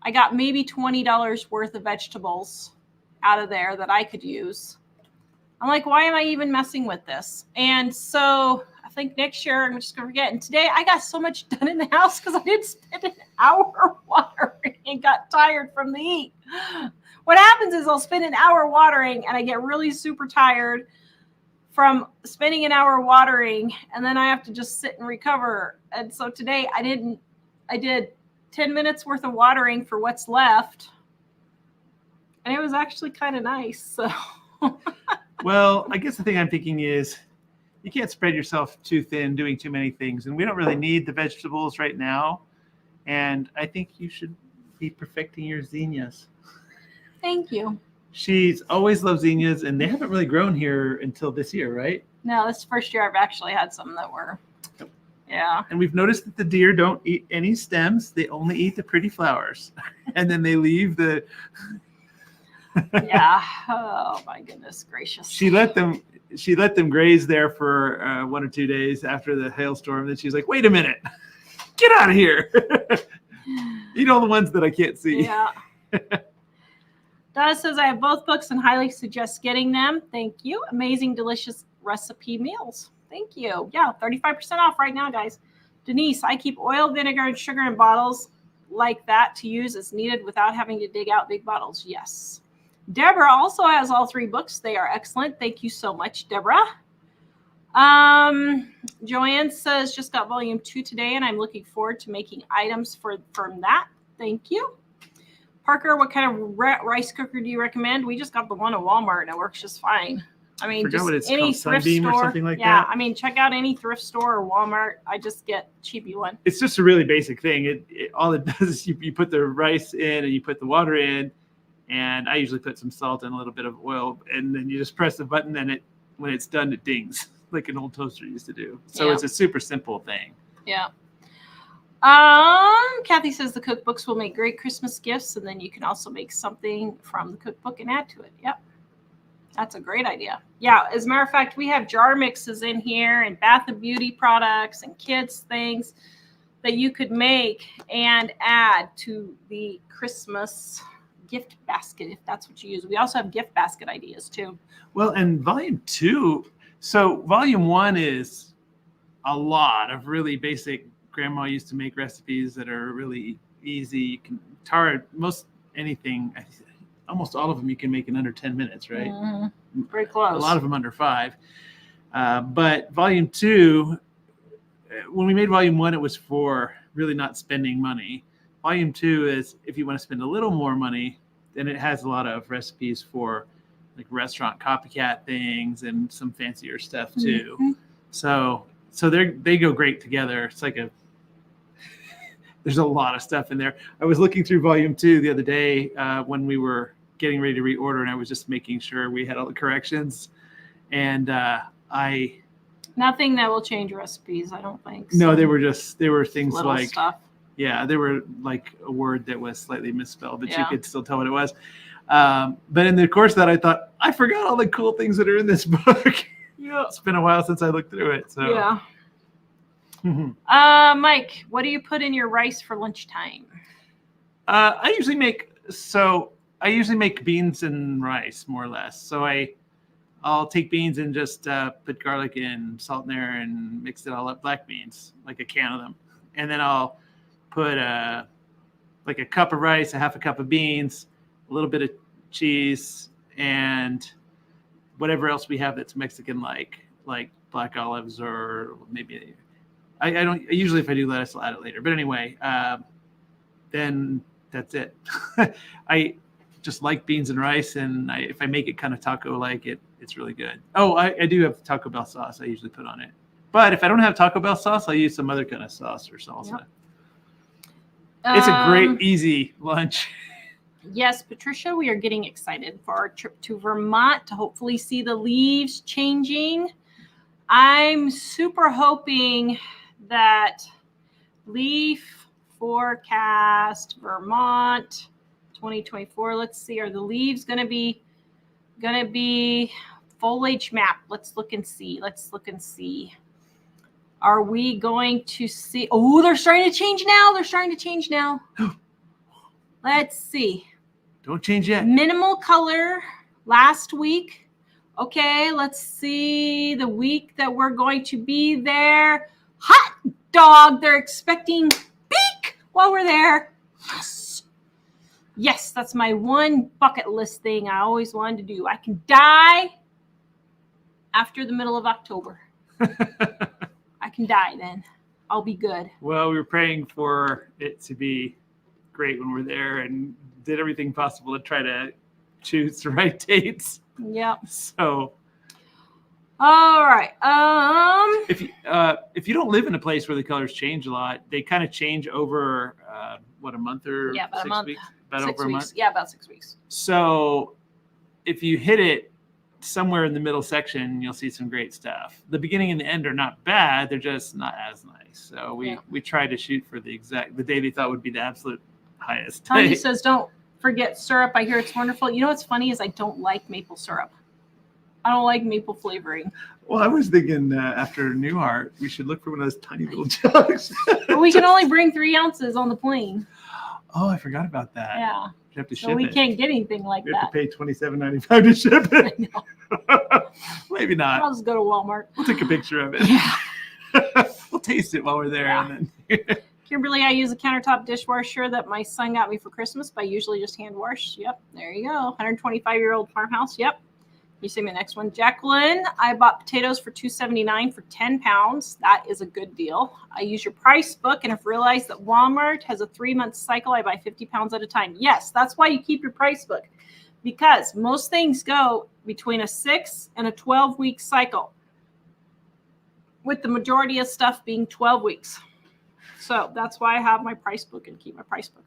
I got maybe $20 worth of vegetables out of there that I could use. I'm like, why am I even messing with this? And so I think next year I'm just going to forget. And today I got so much done in the house because I didn't spend an hour watering and got tired from the heat. What happens is I'll spend an hour watering and I get really super tired from spending an hour watering, and then I have to just sit and recover. And so today I did 10 minutes worth of watering for what's left. And it was actually kind of nice. So well, I guess the thing I'm thinking is you can't spread yourself too thin doing too many things. And we don't really need the vegetables right now. And I think you should be perfecting your zinnias. Thank you. She's always loved zinnias, and they haven't really grown here until this year, right? No, this is the first year I've actually had some that were, yeah. And we've noticed that the deer don't eat any stems. They only eat the pretty flowers. And then they leave the... Yeah. Oh, my goodness gracious. She let them graze there for 1 or 2 days after the hailstorm. Then she's like, wait a minute. Get out of here. Eat all the ones that I can't see. Yeah. Donna says, I have both books and highly suggest getting them. Thank you. Amazing, delicious recipe meals. Thank you. Yeah, 35% off right now, guys. Denise, I keep oil, vinegar, and sugar in bottles like that to use as needed without having to dig out big bottles. Yes. Deborah also has all 3 books. They are excellent. Thank you so much, Deborah. Joanne says, just got volume 2 today, and I'm looking forward to making items from that. Thank you. Parker, what kind of rice cooker do you recommend? We just got the one at Walmart, and it works just fine. I mean, just any thrift store or something like that. Yeah, I mean, check out any thrift store or Walmart. I just get cheapy one. It's just a really basic thing. All it does is you put the rice in and you put the water in, and I usually put some salt and a little bit of oil, and then you just press the button, and when it's done, it dings like an old toaster used to do. So It's a super simple thing. Yeah. Kathy says the cookbooks will make great Christmas gifts, and then you can also make something from the cookbook and add to it. Yep. That's a great idea. Yeah. As a matter of fact, we have jar mixes in here and bath and beauty products and kids things that you could make and add to the Christmas gift basket if that's what you use. We also have gift basket ideas too. Well, and volume 2. So volume 1 is a lot of really basic. Grandma used to make recipes that are really easy. Almost all of them you can make in under 10 minutes, right? Mm-hmm. Pretty close. A lot of them under 5. But volume 2, when we made volume 1, it was for really not spending money. Volume 2 is if you want to spend a little more money, then it has a lot of recipes for like restaurant copycat things and some fancier stuff too. Mm-hmm. So they go great together. It's like there's a lot of stuff in there. I was looking through volume 2 the other day when we were getting ready to reorder, and I was just making sure we had all the corrections. And nothing that will change recipes, I don't think. So. No, they were things little like stuff. Yeah, they were like a word that was slightly misspelled, but you could still tell what it was. But in the course of that, I thought I forgot all the cool things that are in this book. Yeah, it's been a while since I looked through it. So yeah. Mike, what do you put in your rice for lunchtime? I usually make beans and rice, more or less. So I'll take beans and just put garlic and salt in there and mix it all up. Black beans, like a can of them, and then I'll put like a cup of rice, a half a cup of beans, a little bit of cheese, and whatever else we have that's Mexican, like black olives, or maybe I don't usually, if I do lettuce, I'll add it later. But anyway, then that's it. I just like beans and rice, and if I make it kind of taco like it's really good. Oh, I do have Taco Bell sauce I usually put on it. But if I don't have Taco Bell sauce, I'll use some other kind of sauce or salsa. Yep. It's a great, easy lunch. Yes, Patricia, we are getting excited for our trip to Vermont to hopefully see the leaves changing. I'm super hoping that leaf forecast Vermont 2024. Let's see, are the leaves going to be foliage map? Let's look and see. Are we going to see? Oh, they're starting to change now. Let's see. Don't change yet. Minimal color last week. Okay, let's see the week that we're going to be there. Hot dog, they're expecting peak while we're there. Yes, that's my one bucket list thing I always wanted to do. I can die after the middle of October. I can die then. I'll be good. Well, we were praying for it to be great when we're there, and did everything possible to try to choose the right dates. Yep. So, all right. if you don't live in a place where the colors change a lot, they kind of change over a month or about 6 a month. weeks? About 6 over weeks. a month. Yeah, about 6 weeks. So, if you hit it somewhere in the middle section, you'll see some great stuff. The beginning and the end are not bad; they're just not as nice. So we tried to shoot for the day they thought would be the absolute highest. Tanya says, "Don't forget syrup. I hear it's wonderful." You know what's funny is I don't like maple syrup. I don't like maple flavoring. Well, I was thinking after Newhart, we should look for one of those tiny little jugs. But we can only bring 3 ounces on the plane. Oh, I forgot about that. Yeah. You have to So ship we it. can't get anything like We that. have to pay $27.95 to ship it. Maybe not. I'll just go to Walmart. We'll take a picture of it. Yeah. We'll taste it while we're there. Yeah. And then Kimberly, I use a countertop dishwasher that my son got me for Christmas, but I usually just hand wash. Yep, there you go. 125-year-old farmhouse. Yep. You see my next one. Jacqueline, I bought potatoes for $2.79 for 10 pounds. That is a good deal. I use your price book and have realized that Walmart has a 3-month cycle. I buy 50 pounds at a time. Yes, that's why you keep your price book, because most things go between a 6 and a 12-week cycle, with the majority of stuff being 12 weeks. So that's why I have my price book and keep my price book.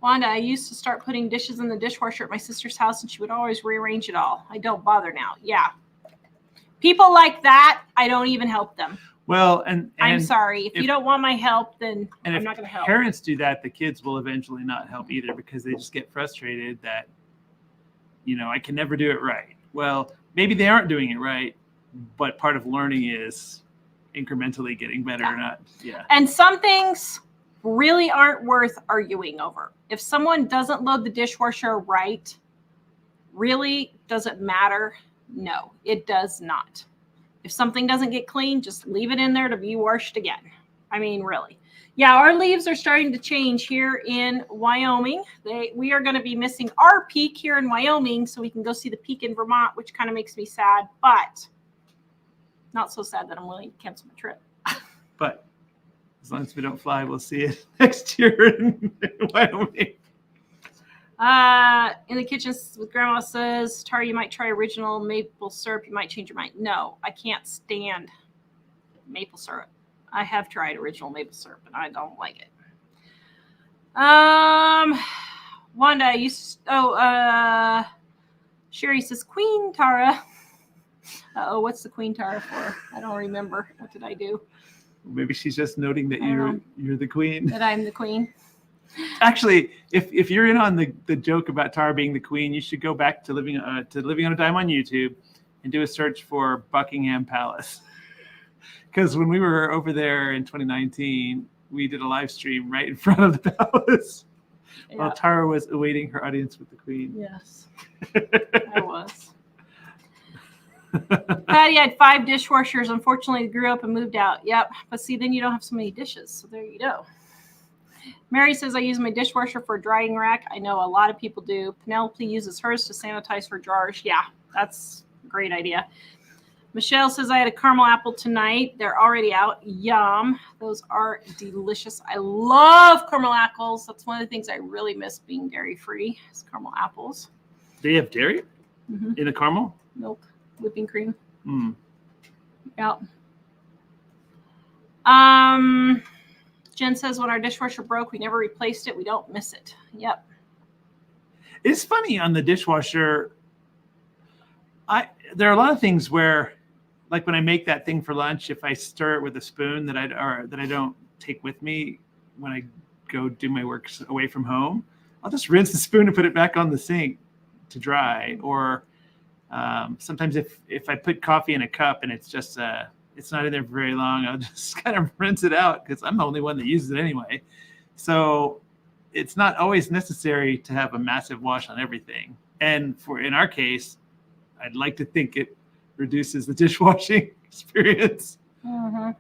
Wanda, I used to start putting dishes in the dishwasher at my sister's house, and she would always rearrange it all. I don't bother now. Yeah. People like that, I don't even help them. well, and I'm sorry. If you don't want my help, then I'm not going to help. If parents do that, the kids will eventually not help either, because they just get frustrated that, I can never do it right. Well, maybe they aren't doing it right, but part of learning is incrementally getting better or not. Yeah. And some things really aren't worth arguing over. If someone doesn't load the dishwasher right, really, does it matter? No, it does not. If something doesn't get clean, just leave it in there to be washed again. I mean, really. Yeah, our leaves are starting to change here in Wyoming. We are going to be missing our peak here in Wyoming, so we can go see the peak in Vermont, which kind of makes me sad, but not so sad that I'm willing to cancel my trip. But as long as we don't fly, we'll see it next year in Wyoming. In the kitchen with Grandma says, Tara, you might try original maple syrup. You might change your mind. No, I can't stand maple syrup. I have tried original maple syrup, and I don't like it. Wanda, Sherry says, Queen Tara. What's the Queen Tara for? I don't remember. What did I do? Maybe she's just noting that you're the queen. That I'm the queen. Actually, if you're in on the joke about Tara being the queen, you should go back to Living on a Dime on YouTube and do a search for Buckingham Palace. Because when we were over there in 2019, we did a live stream right in front of the palace. Yeah. While Tara was awaiting her audience with the Queen. Yes, I was. Patty had 5 dishwashers. Unfortunately, grew up and moved out. Yep. But see, then you don't have so many dishes. So there you go. Mary says, I use my dishwasher for a drying rack. I know a lot of people do. Penelope uses hers to sanitize her jars. Yeah, that's a great idea. Michelle says, I had a caramel apple tonight. They're already out. Yum. Those are delicious. I love caramel apples. That's one of the things I really miss being dairy-free is caramel apples. They have dairy in the caramel? Milk, whipping cream. Mm. Yep. Jen says, when our dishwasher broke, we never replaced it. We don't miss it. Yep. It's funny on the dishwasher. There are a lot of things where, like when I make that thing for lunch, if I stir it with a spoon that I don't take with me when I go do my work away from home, I'll just rinse the spoon and put it back on the sink to dry. Or sometimes if I put coffee in a cup and it's not in there for very long, I'll just kind of rinse it out because I'm the only one that uses it anyway. So it's not always necessary to have a massive wash on everything. And in our case, I'd like to think it reduces the dishwashing experience. Mm-hmm.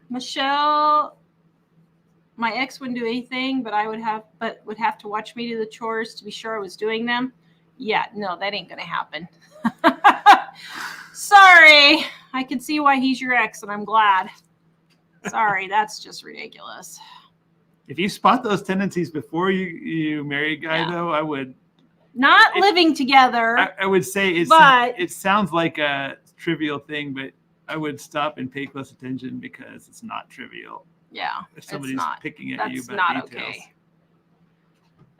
Michelle, my ex wouldn't do anything, but would have to watch me do the chores to be sure I was doing them. Yeah, no, that ain't gonna happen. Sorry, I can see why he's your ex, and I'm glad. Sorry, that's just ridiculous. If you spot those tendencies before you marry a guy, though, I would. Not living together. I would say it sounds like a trivial thing, but I would stop and pay close attention because it's not trivial. Yeah, if somebody's picking at you about not details.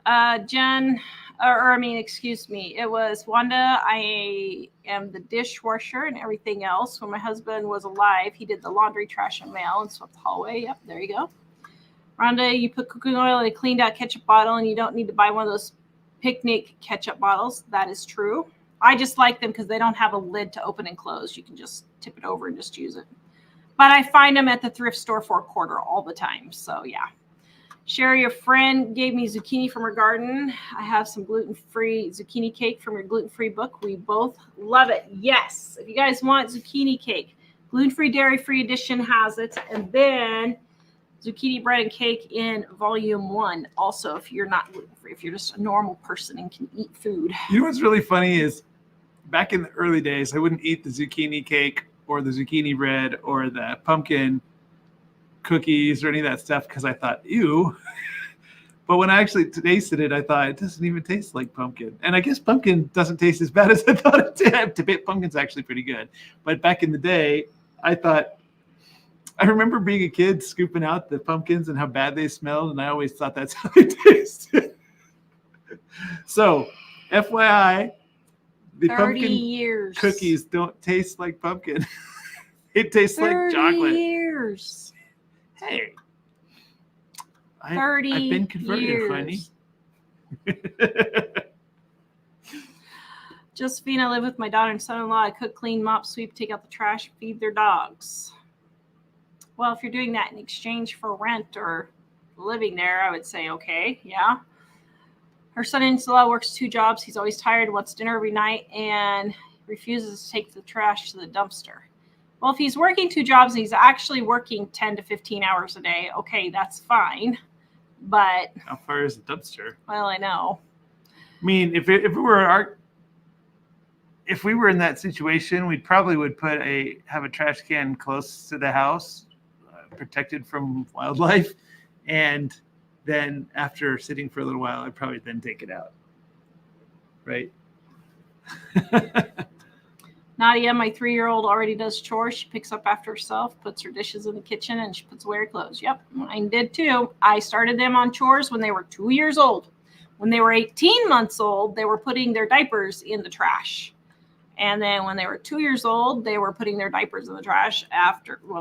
Okay. Jen, excuse me. It was Wanda. I am the dishwasher and everything else. When my husband was alive, he did the laundry, trash, and mail and swept the hallway. Yep, there you go. Rhonda, you put cooking oil in a cleaned out ketchup bottle and you don't need to buy one of those picnic ketchup bottles. That is true. I just like them because they don't have a lid to open and close. You can just tip it over and just use it. But I find them at the thrift store for $1 all the time. So yeah. Sherry, your friend gave me zucchini from her garden. I have some gluten-free zucchini cake from your gluten-free book. We both love it. Yes. If you guys want zucchini cake, gluten-free, dairy-free edition has it. And then zucchini bread and cake in volume 1. Also, if you're not gluten-free, if you're just a normal person and can eat food. You know what's really funny is back in the early days, I wouldn't eat the zucchini cake or the zucchini bread or the pumpkin cookies or any of that stuff because I thought, ew. But when I actually tasted it, I thought it doesn't even taste like pumpkin. And I guess pumpkin doesn't taste as bad as I thought it did. Pumpkin's actually pretty good. But back in the day, I remember being a kid scooping out the pumpkins and how bad they smelled, and I always thought that's how they tasted. So, FYI, the pumpkin cookies don't taste like pumpkin. It tastes like chocolate. 30 years. Hey, I've been converted, honey. Josephine, I live with my daughter and son-in-law. I cook, clean, mop, sweep, take out the trash, feed their dogs. Well, if you're doing that in exchange for rent or living there, I would say, okay, yeah. Her son-in-law works 2 jobs. He's always tired, wants dinner every night, and refuses to take the trash to the dumpster. Well, if he's working 2 jobs and he's actually working 10 to 15 hours a day, okay, that's fine. But how far is the dumpster? Well, I know. I mean, if we were in that situation, we probably would have a trash can close to the house, protected from wildlife, and then after sitting for a little while, I'd probably then take it out. Right? Nadia, my 3-year-old, already does chores. She picks up after herself, puts her dishes in the kitchen, and she puts away her clothes. Yep, mine did too. I started them on chores when they were 2 years old. When they were 18 months old, they were putting their diapers in the trash. And then when they were 2 years old, they were putting their diapers in the trash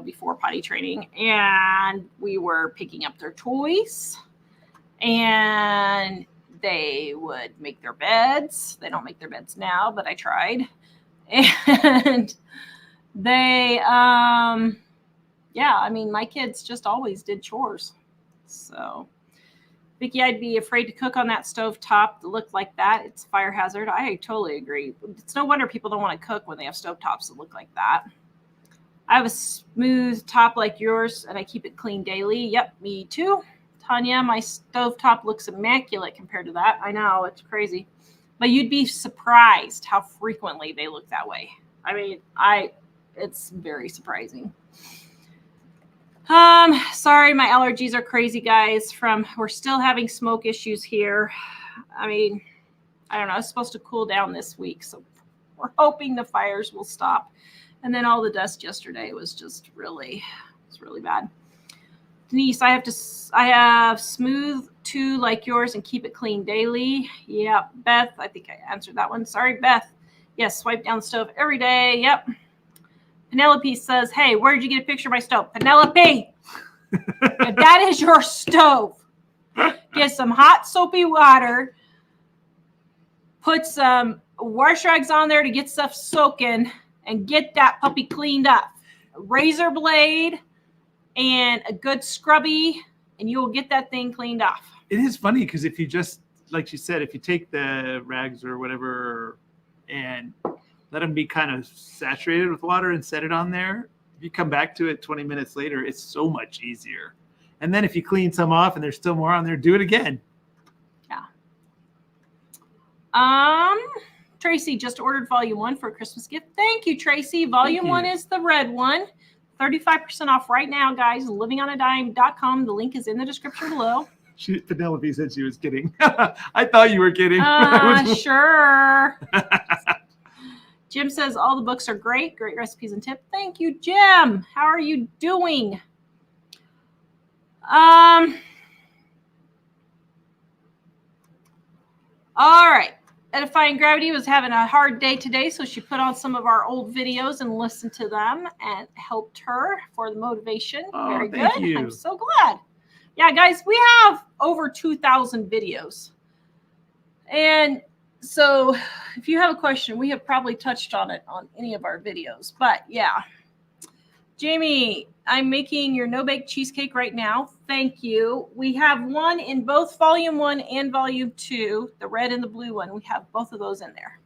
before potty training. And we were picking up their toys. And they would make their beds. They don't make their beds now, but I tried. And they, yeah, I mean, my kids just always did chores. So, Vicky, I'd be afraid to cook on that stove top that looked like that. It's a fire hazard. I totally agree. It's no wonder people don't want to cook when they have stove tops that look like that. I have a smooth top like yours, and I keep it clean daily. Yep, me too. Tanya, my stove top looks immaculate compared to that. I know, it's crazy. But you'd be surprised how frequently they look that way. I mean, it's very surprising. Sorry, my allergies are crazy, guys. We're still having smoke issues here. I mean, I don't know. It's supposed to cool down this week, so we're hoping the fires will stop. And then all the dust yesterday was just really bad. Denise, I have smooth too like yours and keep it clean daily. Yeah, Beth, I think I answered that one. Sorry, Beth. Yes, swipe down the stove every day. Yep. Penelope says, hey, where did you get a picture of my stove? Penelope, if that is your stove, get some hot soapy water, put some wash rags on there to get stuff soaking, and get that puppy cleaned up. A razor blade and a good scrubby, and you will get that thing cleaned off. It is funny because if you just, like she said, if you take the rags or whatever and let them be kind of saturated with water and set it on there, if you come back to it 20 minutes later, it's so much easier. And then if you clean some off and there's still more on there, do it again. Yeah. Tracy just ordered volume 1 for a Christmas gift. Thank you, Tracy. Volume 1 is the red one. 35% off right now, guys. livingonadime.com. The link is in the description below. Penelope said she was kidding. I thought you were kidding. Sure. Jim says all the books are great. Great recipes and tips. Thank you, Jim. How are you doing? All right. Edifying Gravity was having a hard day today, so she put on some of our old videos and listened to them and helped her for the motivation. Very good. Thank you. I'm so glad. Yeah, guys, we have over 2,000 videos. And so if you have a question, we have probably touched on it on any of our videos. But yeah. Jamie, I'm making your no-bake cheesecake right now. Thank you. We have one in both volume 1 and volume 2, the red and the blue one. We have both of those in there.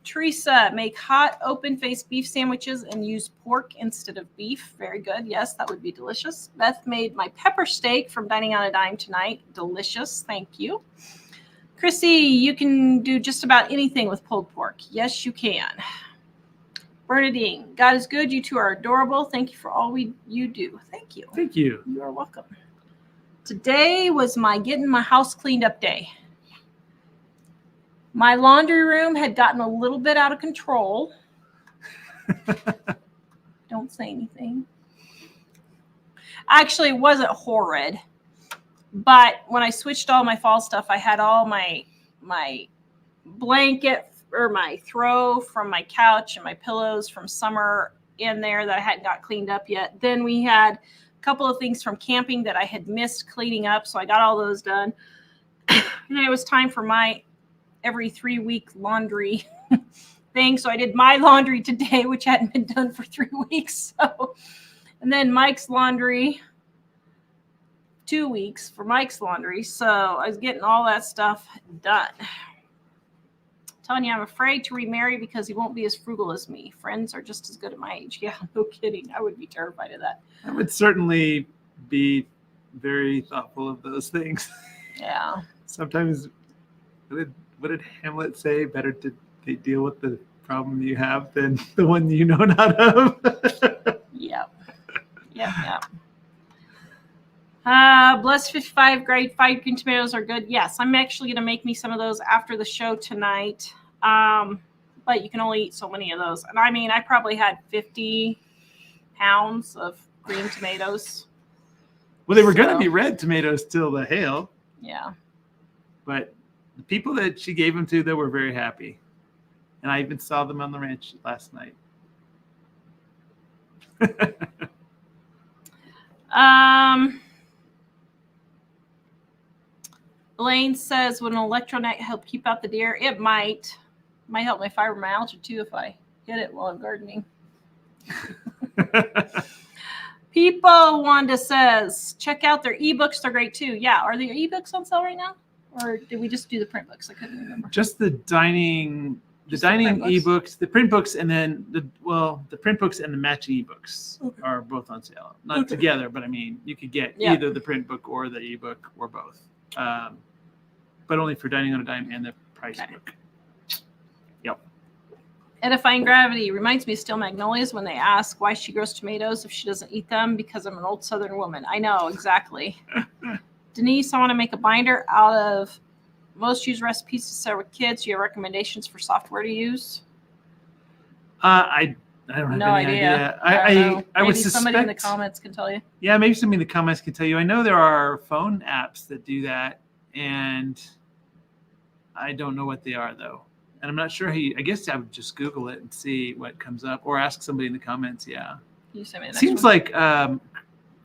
Teresa, make hot open-faced beef sandwiches and use pork instead of beef. Very good. Yes, that would be delicious. Beth made my pepper steak from Dining on a Dime tonight. Delicious. Thank you. Chrissy, you can do just about anything with pulled pork. Yes, you can. Bernadine, God is good. You two are adorable. Thank you for all you do. Thank you. Thank you. You are welcome. Today was my getting my house cleaned up day. My laundry room had gotten a little bit out of control. Don't say anything. Actually, it wasn't horrid. But when I switched all my fall stuff, I had all my blanket or my throw from my couch and my pillows from summer in there that I hadn't got cleaned up yet. Then we had a couple of things from camping that I had missed cleaning up. So I got all those done. And it was time for my every 3-week laundry thing. So I did my laundry today, which hadn't been done for 3 weeks. And then Mike's laundry, 2 weeks for Mike's laundry. So I was getting all that stuff done. Tanya, I'm afraid to remarry because he won't be as frugal as me. Friends are just as good at my age. Yeah, no kidding. I would be terrified of that. I would certainly be very thoughtful of those things. Yeah. Sometimes, what did Hamlet say? Better to deal with the problem you have than the one you know not of. Yep. Blessed 55 grade fried green tomatoes are good. Yes, I'm actually going to make me some of those after the show tonight. But you can only eat so many of those. And I mean, I probably had 50 pounds of green tomatoes. Well, they were going to be red tomatoes till the hail. Yeah. But the people that she gave them to, they were very happy. And I even saw them on the ranch last night. Elaine says, would an electronet help keep out the deer? It might help my fibromyalgia too if I hit it while I'm gardening. People Wanda says, check out their ebooks. They're great too. Yeah. Are the ebooks on sale right now? Or did we just do the print books? I couldn't remember. Just the dining Just the print books? ebooks, the print books, and then the print books and the matching ebooks are both on sale. Not together, but I mean, you could get either the print book or the ebook or both. But only for Dining on a Dime and the price book. Yep. Edifying Gravity reminds me of Steel Magnolias when they ask why she grows tomatoes if she doesn't eat them, because I'm an old Southern woman. I know, exactly. Denise, I want to make a binder out of most used recipes to share with kids. Do you have recommendations for software to use? I don't have No any idea. I would suspect somebody in the comments can tell you. Yeah, maybe somebody in the comments can tell you. I know there are phone apps that do that, and I don't know what they are though. And I'm not sure I guess I would just Google it and see what comes up, or ask somebody in the comments. Yeah. Can you send me the next Seems one? like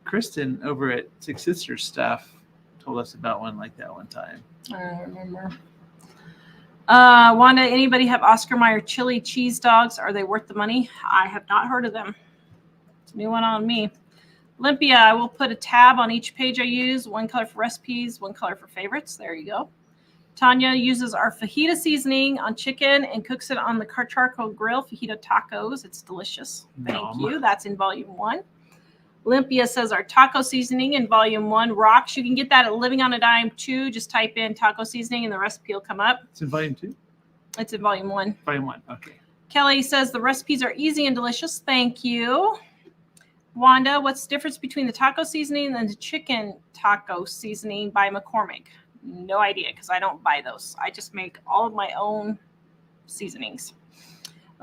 Kristen over at Six Sisters Stuff told us about one like that one time. I don't remember. Wanda, anybody have Oscar Mayer chili cheese dogs? Are they worth the money? I have not heard of them. It's a new one on me. Olympia, I will put a tab on each page I use. One color for recipes, one color for favorites. There you go. Tanya uses our fajita seasoning on chicken and cooks it on the charcoal grill. Fajita tacos. It's delicious. Thank you. That's in volume 1. Olympia says our taco seasoning in volume 1 rocks. You can get that at Living on a Dime 2. Just type in taco seasoning and the recipe will come up. It's in volume 2? It's in volume 1. Volume 1, okay. Kelly says the recipes are easy and delicious. Thank you. Wanda, what's the difference between the taco seasoning and the chicken taco seasoning by McCormick? No idea, because I don't buy those. I just make all of my own seasonings.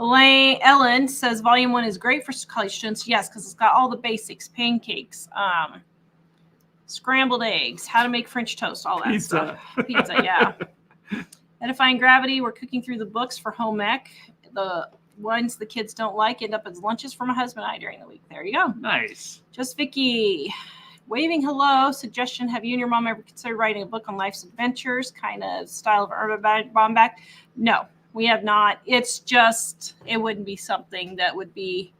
Ellen says volume 1 is great for college students. Yes, because it's got all the basics, pancakes, scrambled eggs, how to make French toast, all that stuff. Pizza, yeah. Edifying Gravity, we're cooking through the books for home ec. The ones the kids don't like end up as lunches for my husband and I during the week. There you go. Nice. Just Vicky. Waving hello. Suggestion, have you and your mom ever considered writing a book on life's adventures, kind of style of Erma Bombeck? No, we have not. It's just, it wouldn't be something that would be,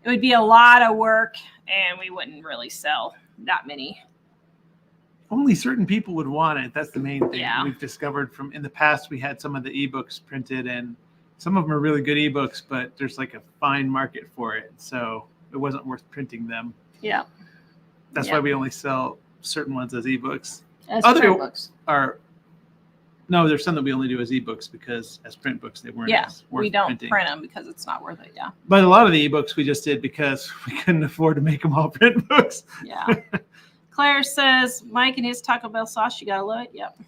it would be a lot of work, and we wouldn't really sell that many. Only certain people would want it. That's the main thing. Yeah. We've discovered from in the past, we had some of the ebooks printed, and some of them are really good ebooks, but there's like a fine market for it. So it wasn't worth printing them. Yeah. That's why we only sell certain ones as ebooks. As Other print books. No, there's some that we only do as ebooks because as print books they weren't as worth we don't printing. print them because it's not worth it. Yeah. But a lot of the ebooks we just did because we couldn't afford to make them all print books. Yeah. Claire says Mike and his Taco Bell sauce. You gotta love it. Yep.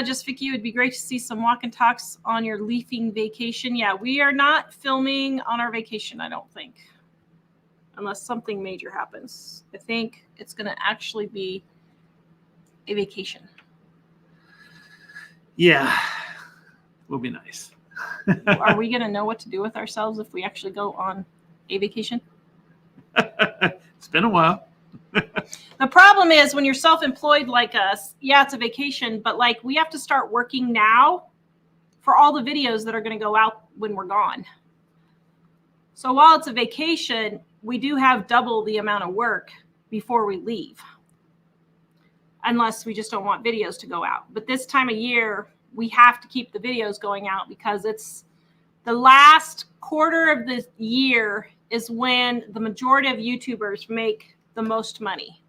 Just Vicky, it would be great to see some walk and talks on your leafing vacation. Yeah, we are not filming on our vacation, I don't think. Unless something major happens. I think it's going to actually be a vacation. Yeah, will be nice. Are we going to know what to do with ourselves if we actually go on a vacation? It's been a while. The problem is when you're self-employed like us, yeah, it's a vacation, but like we have to start working now for all the videos that are going to go out when we're gone. So while it's a vacation, we do have double the amount of work before we leave. Unless we just don't want videos to go out. But this time of year, we have to keep the videos going out because it's the last quarter of the year is when the majority of YouTubers make the most money.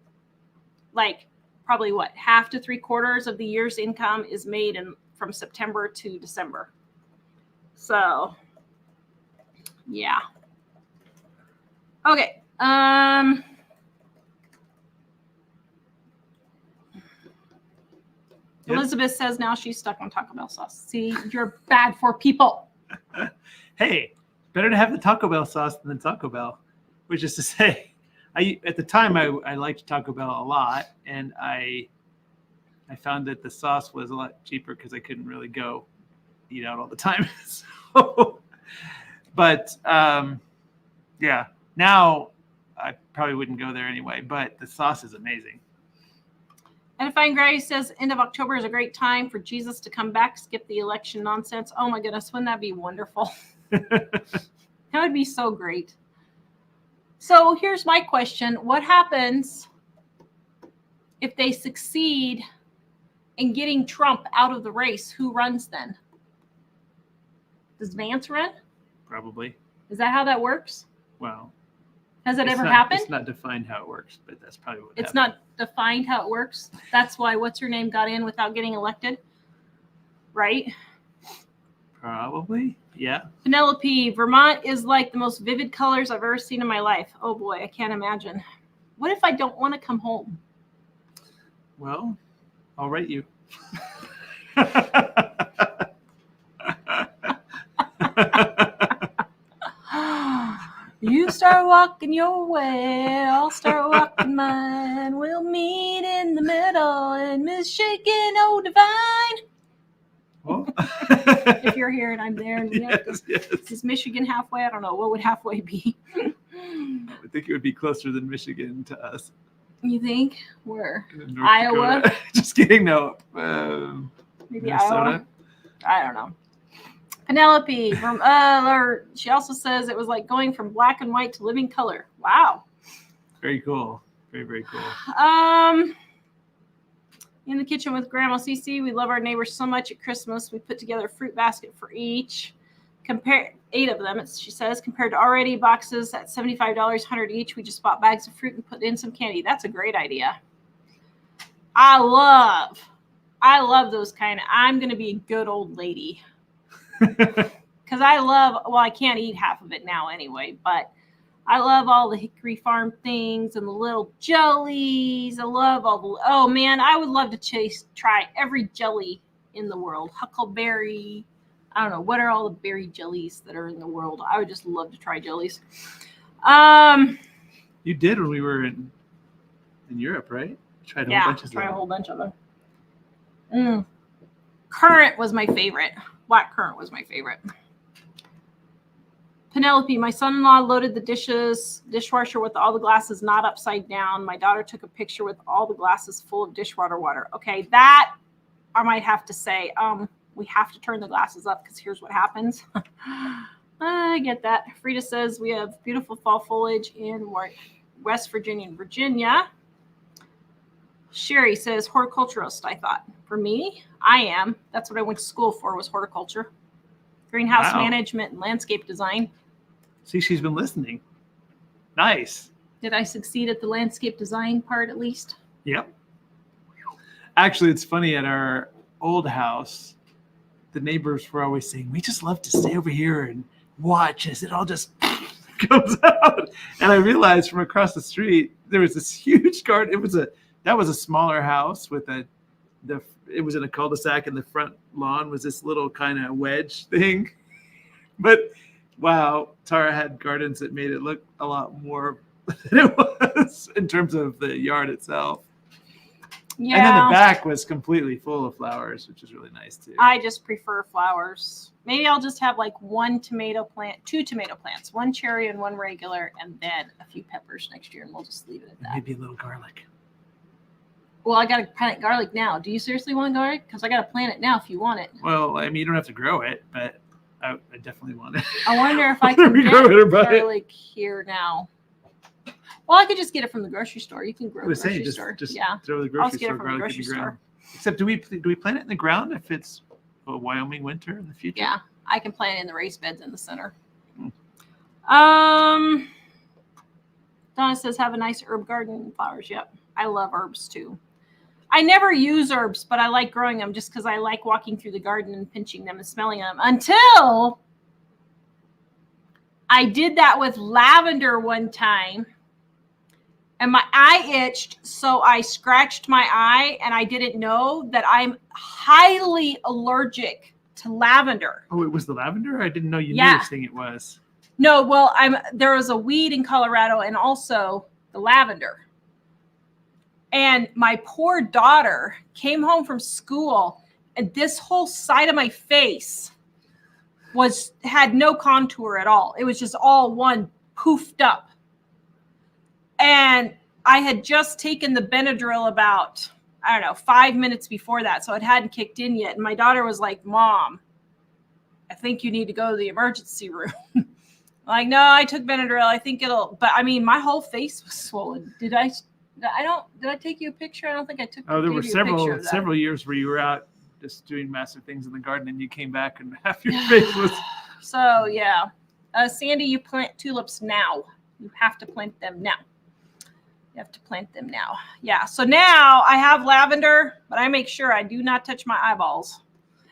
Like probably what, half to 3/4 of the year's income is made from September to December. So yeah. Okay. Yep. Elizabeth says now she's stuck on Taco Bell sauce. See, you're bad for people. Hey, better to have the Taco Bell sauce than the Taco Bell, which is to say, at the time I liked Taco Bell a lot, and I found that the sauce was a lot cheaper because I couldn't really go eat out all the time. But yeah, now I probably wouldn't go there anyway. But the sauce is amazing. Edifying Gravity says end of October is a great time for Jesus to come back, skip the election nonsense. Oh my goodness, wouldn't that be wonderful? Him That would be so great. So here's my question. What happens if they succeed in getting Trump out of the race? Who runs then? Does Vance run? Probably. Is that how that works? Well, has it ever happened? It's not defined how it works, but that's probably what it's happened. Not defined how it works. That's why what's her name got in without getting elected, right? Probably, yeah. Penelope, Vermont is like the most vivid colors I've ever seen in my life. Oh boy, I can't imagine. What if I don't want to come home? Well, I'll write you. You start walking your way, I'll start walking mine. We'll meet in the middle in Michigan, oh divine. Well. If you're here and I'm there, and yes. Is Michigan halfway? I don't know. What would halfway be? I would think it would be closer than Michigan to us. You think? Where? North Iowa? Dakota. Just kidding. No. Maybe Minnesota? Iowa? I don't know. Penelope, from she also says it was like going from black and white to living color. Wow. Very cool. Very, very cool. In the kitchen with Grandma Cece, we love our neighbors so much at Christmas. We put together a fruit basket for each. 8 of them, she says, compared to already boxes at $75, 100 each. We just bought bags of fruit and put in some candy. That's a great idea. I love those kind of, I'm going to be a good old lady. Because I can't eat half of it now anyway, but I love all the Hickory Farm things and the little jellies. I love oh man, I would love to try every jelly in the world. Huckleberry. I don't know. What are all the berry jellies that are in the world? I would just love to try jellies. You did when we were in Europe, right? Tried a whole bunch of them. Currant was my favorite. Black currant was my favorite. Penelope, my son-in-law loaded the dishwasher with all the glasses not upside down. My daughter took a picture with all the glasses full of dishwater water. Okay, that I might have to say, we have to turn the glasses up because here's what happens. I get that. Frida says we have beautiful fall foliage in West Virginia and Virginia. Sherry says horticulturist, I thought. For me, I am. That's what I went to school for, was horticulture. Greenhouse management and landscape design. See, she's been listening. Nice. Did I succeed at the landscape design part at least? Yep. Actually, it's funny, at our old house, the neighbors were always saying, we just love to stay over here and watch as it all just comes out. And I realized from across the street, there was this huge garden. That was a smaller house with it was in a cul-de-sac, and the front lawn was this little kind of wedge thing. But wow, Tara had gardens that made it look a lot more than it was in terms of the yard itself. Yeah. And then the back was completely full of flowers, which is really nice too. I just prefer flowers. Maybe I'll just have like 2 tomato plants, 1 cherry and 1 regular, and then a few peppers next year, and we'll just leave it at that. Maybe a little garlic. Well, I got to plant garlic now. Do you seriously want garlic? Because I got to plant it now if you want it. Well, I mean, you don't have to grow it, but I definitely want it. I wonder if I can get garlic here now. Well, I could just get it from the grocery store. You can grow it from the grocery store. Just throw the grocery store garlic in the ground. Except, do we plant it in the ground if it's a Wyoming winter in the future? Yeah, I can plant it in the raised beds in the center. Donna says, have a nice herb garden and flowers. Yep, I love herbs too. I never use herbs, but I like growing them just because I like walking through the garden and pinching them and smelling them. Until I did that with lavender one time, and my eye itched, so I scratched my eye, and I didn't know that I'm highly allergic to lavender. Oh, it was the lavender? I didn't know you knew which thing it was. No, well, there was a weed in Colorado and also the lavender. And my poor daughter came home from school, and this whole side of my face had no contour at all. It was just all one poofed up. And I had just taken the Benadryl about, 5 minutes before that. So it hadn't kicked in yet. And my daughter was like, Mom, I think you need to go to the emergency room. Like, no, I took Benadryl. I think it'll, but I mean, my whole face was swollen. Did I take you a picture? I don't think I took. Oh, there were gave you a picture of that. several years where you were out just doing massive things in the garden, and you came back and half your face was. So yeah, Sandy, you plant tulips now. You have to plant them now. You have to plant them now. Yeah. So now I have lavender, but I make sure I do not touch my eyeballs,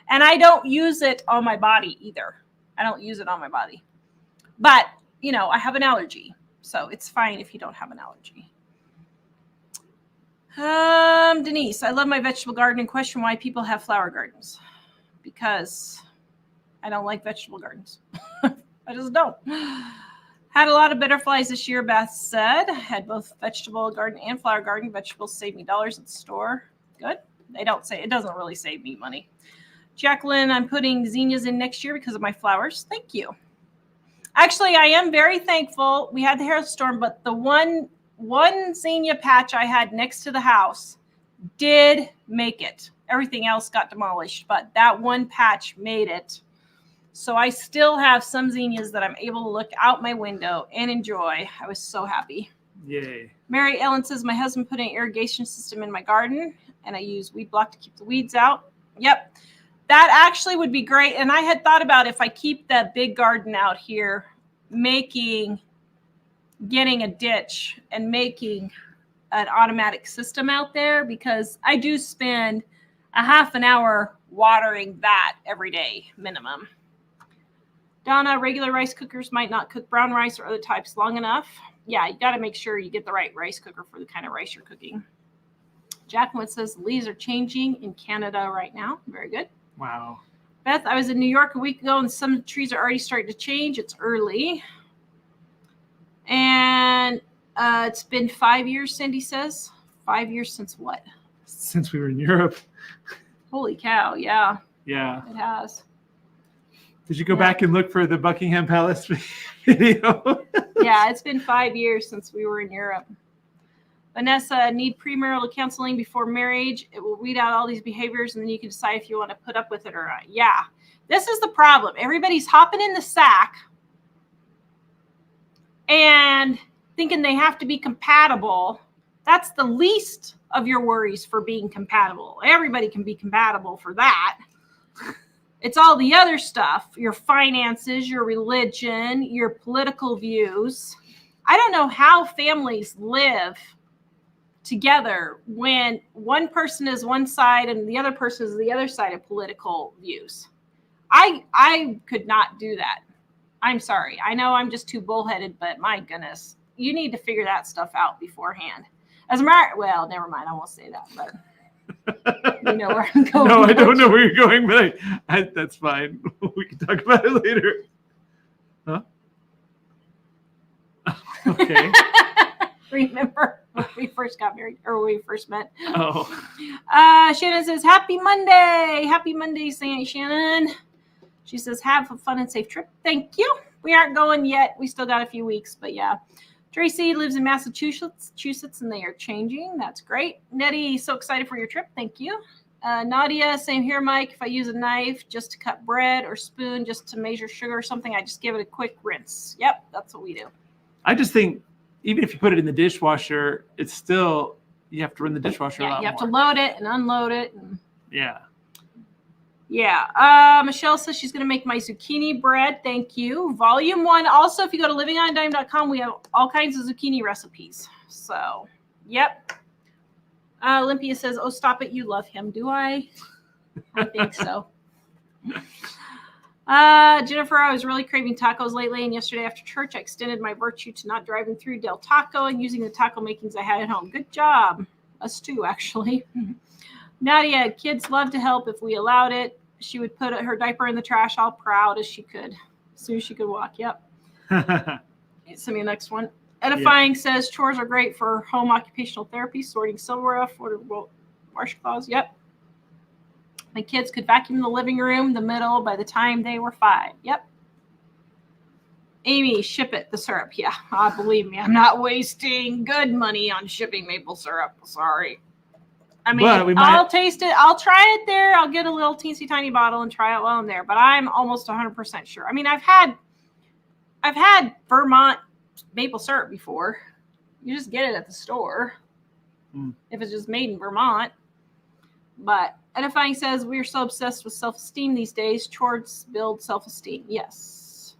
and I don't use it on my body either. I don't use it on my body. But, I have an allergy, so it's fine if you don't have an allergy. Denise, I love my vegetable garden and question why people have flower gardens. Because I don't like vegetable gardens. I just don't. Had a lot of butterflies this year, Beth said. Had both vegetable garden and flower garden. Vegetables save me dollars at the store. Good. It doesn't really save me money. Jacqueline, I'm putting zinnias in next year because of my flowers. Thank you. Actually, I am very thankful. We had the hailstorm, but the one zinnia patch I had next to the house did make it. Everything else got demolished, but that one patch made it. So I still have some zinnias that I'm able to look out my window and enjoy. I was so happy. Yay. Mary Ellen says, my husband put an irrigation system in my garden, and I use weed block to keep the weeds out. Yep. That actually would be great. And I had thought about if I keep that big garden out here, getting a ditch and making an automatic system out there, because I do spend a half an hour watering that every day minimum. Donna, regular rice cookers might not cook brown rice or other types long enough. Yeah, you got to make sure you get the right rice cooker for the kind of rice you're cooking. Jacqueline says leaves are changing in Canada right now. Very good. Wow. Beth, I was in New York a week ago, and some trees are already starting to change. It's early. And it's been 5 years, Cindy says. 5 years since what? Since we were in Europe. Holy cow, yeah. Yeah. It has. Did you go back and look for the Buckingham Palace video? Yeah, it's been 5 years since we were in Europe. Vanessa, need premarital counseling before marriage. It will weed out all these behaviors, and then you can decide if you want to put up with it or not. Yeah, this is the problem. Everybody's hopping in the sack and thinking they have to be compatible. That's the least of your worries for being compatible. Everybody can be compatible for that. It's all the other stuff, your finances, your religion, your political views. I don't know how families live together when one person is one side and the other person is the other side of political views. I could not do that. I'm sorry. I know I'm just too bullheaded, but my goodness, you need to figure that stuff out beforehand. As a matter, well, never mind. I won't say that, but you know where I'm going. No, I don't know where you're going, but that's fine. We can talk about it later. Huh? Okay. Remember when we first got married, or when we first met? Oh. Shannon says, happy Monday. Happy Monday, Shannon. She says, have a fun and safe trip. Thank you. We aren't going yet. We still got a few weeks, but yeah. Tracy lives in Massachusetts, and they are changing. That's great. Nettie, so excited for your trip. Thank you. Nadia, same here, Mike. If I use a knife just to cut bread or spoon just to measure sugar or something, I just give it a quick rinse. Yep, that's what we do. I just think even if you put it in the dishwasher, it's still, you have to run the dishwasher a lot more. You have to load it and unload it. And yeah. Yeah. Michelle says she's going to make my zucchini bread. Thank you. Volume 1. Also, if you go to livingonadime.com, we have all kinds of zucchini recipes. So, yep. Olympia says, oh, stop it. You love him. Do I? I think so. Jennifer, I was really craving tacos lately, and yesterday after church, I extended my virtue to not driving through Del Taco and using the taco makings I had at home. Good job. Us too, actually. Nadia, kids love to help if we allowed it. She would put her diaper in the trash all proud as she could, as soon as she could walk. Yep. Send me the next one. Edifying says chores are great for home occupational therapy, sorting silverware, foldable washcloths. Yep. My kids could vacuum the living room, the middle, by the time they were 5. Yep. Amy, ship it, the syrup. Yeah, believe me, I'm not wasting good money on shipping maple syrup. Sorry. I mean, I'll taste it. I'll try it there. I'll get a little teensy tiny bottle and try it while I'm there. But I'm almost 100% sure. I mean, I've had I've had Vermont maple syrup before. You just get it at the store if it's just made in Vermont. But Edifying says, we're so obsessed with self-esteem these days. Chores build self-esteem. Yes.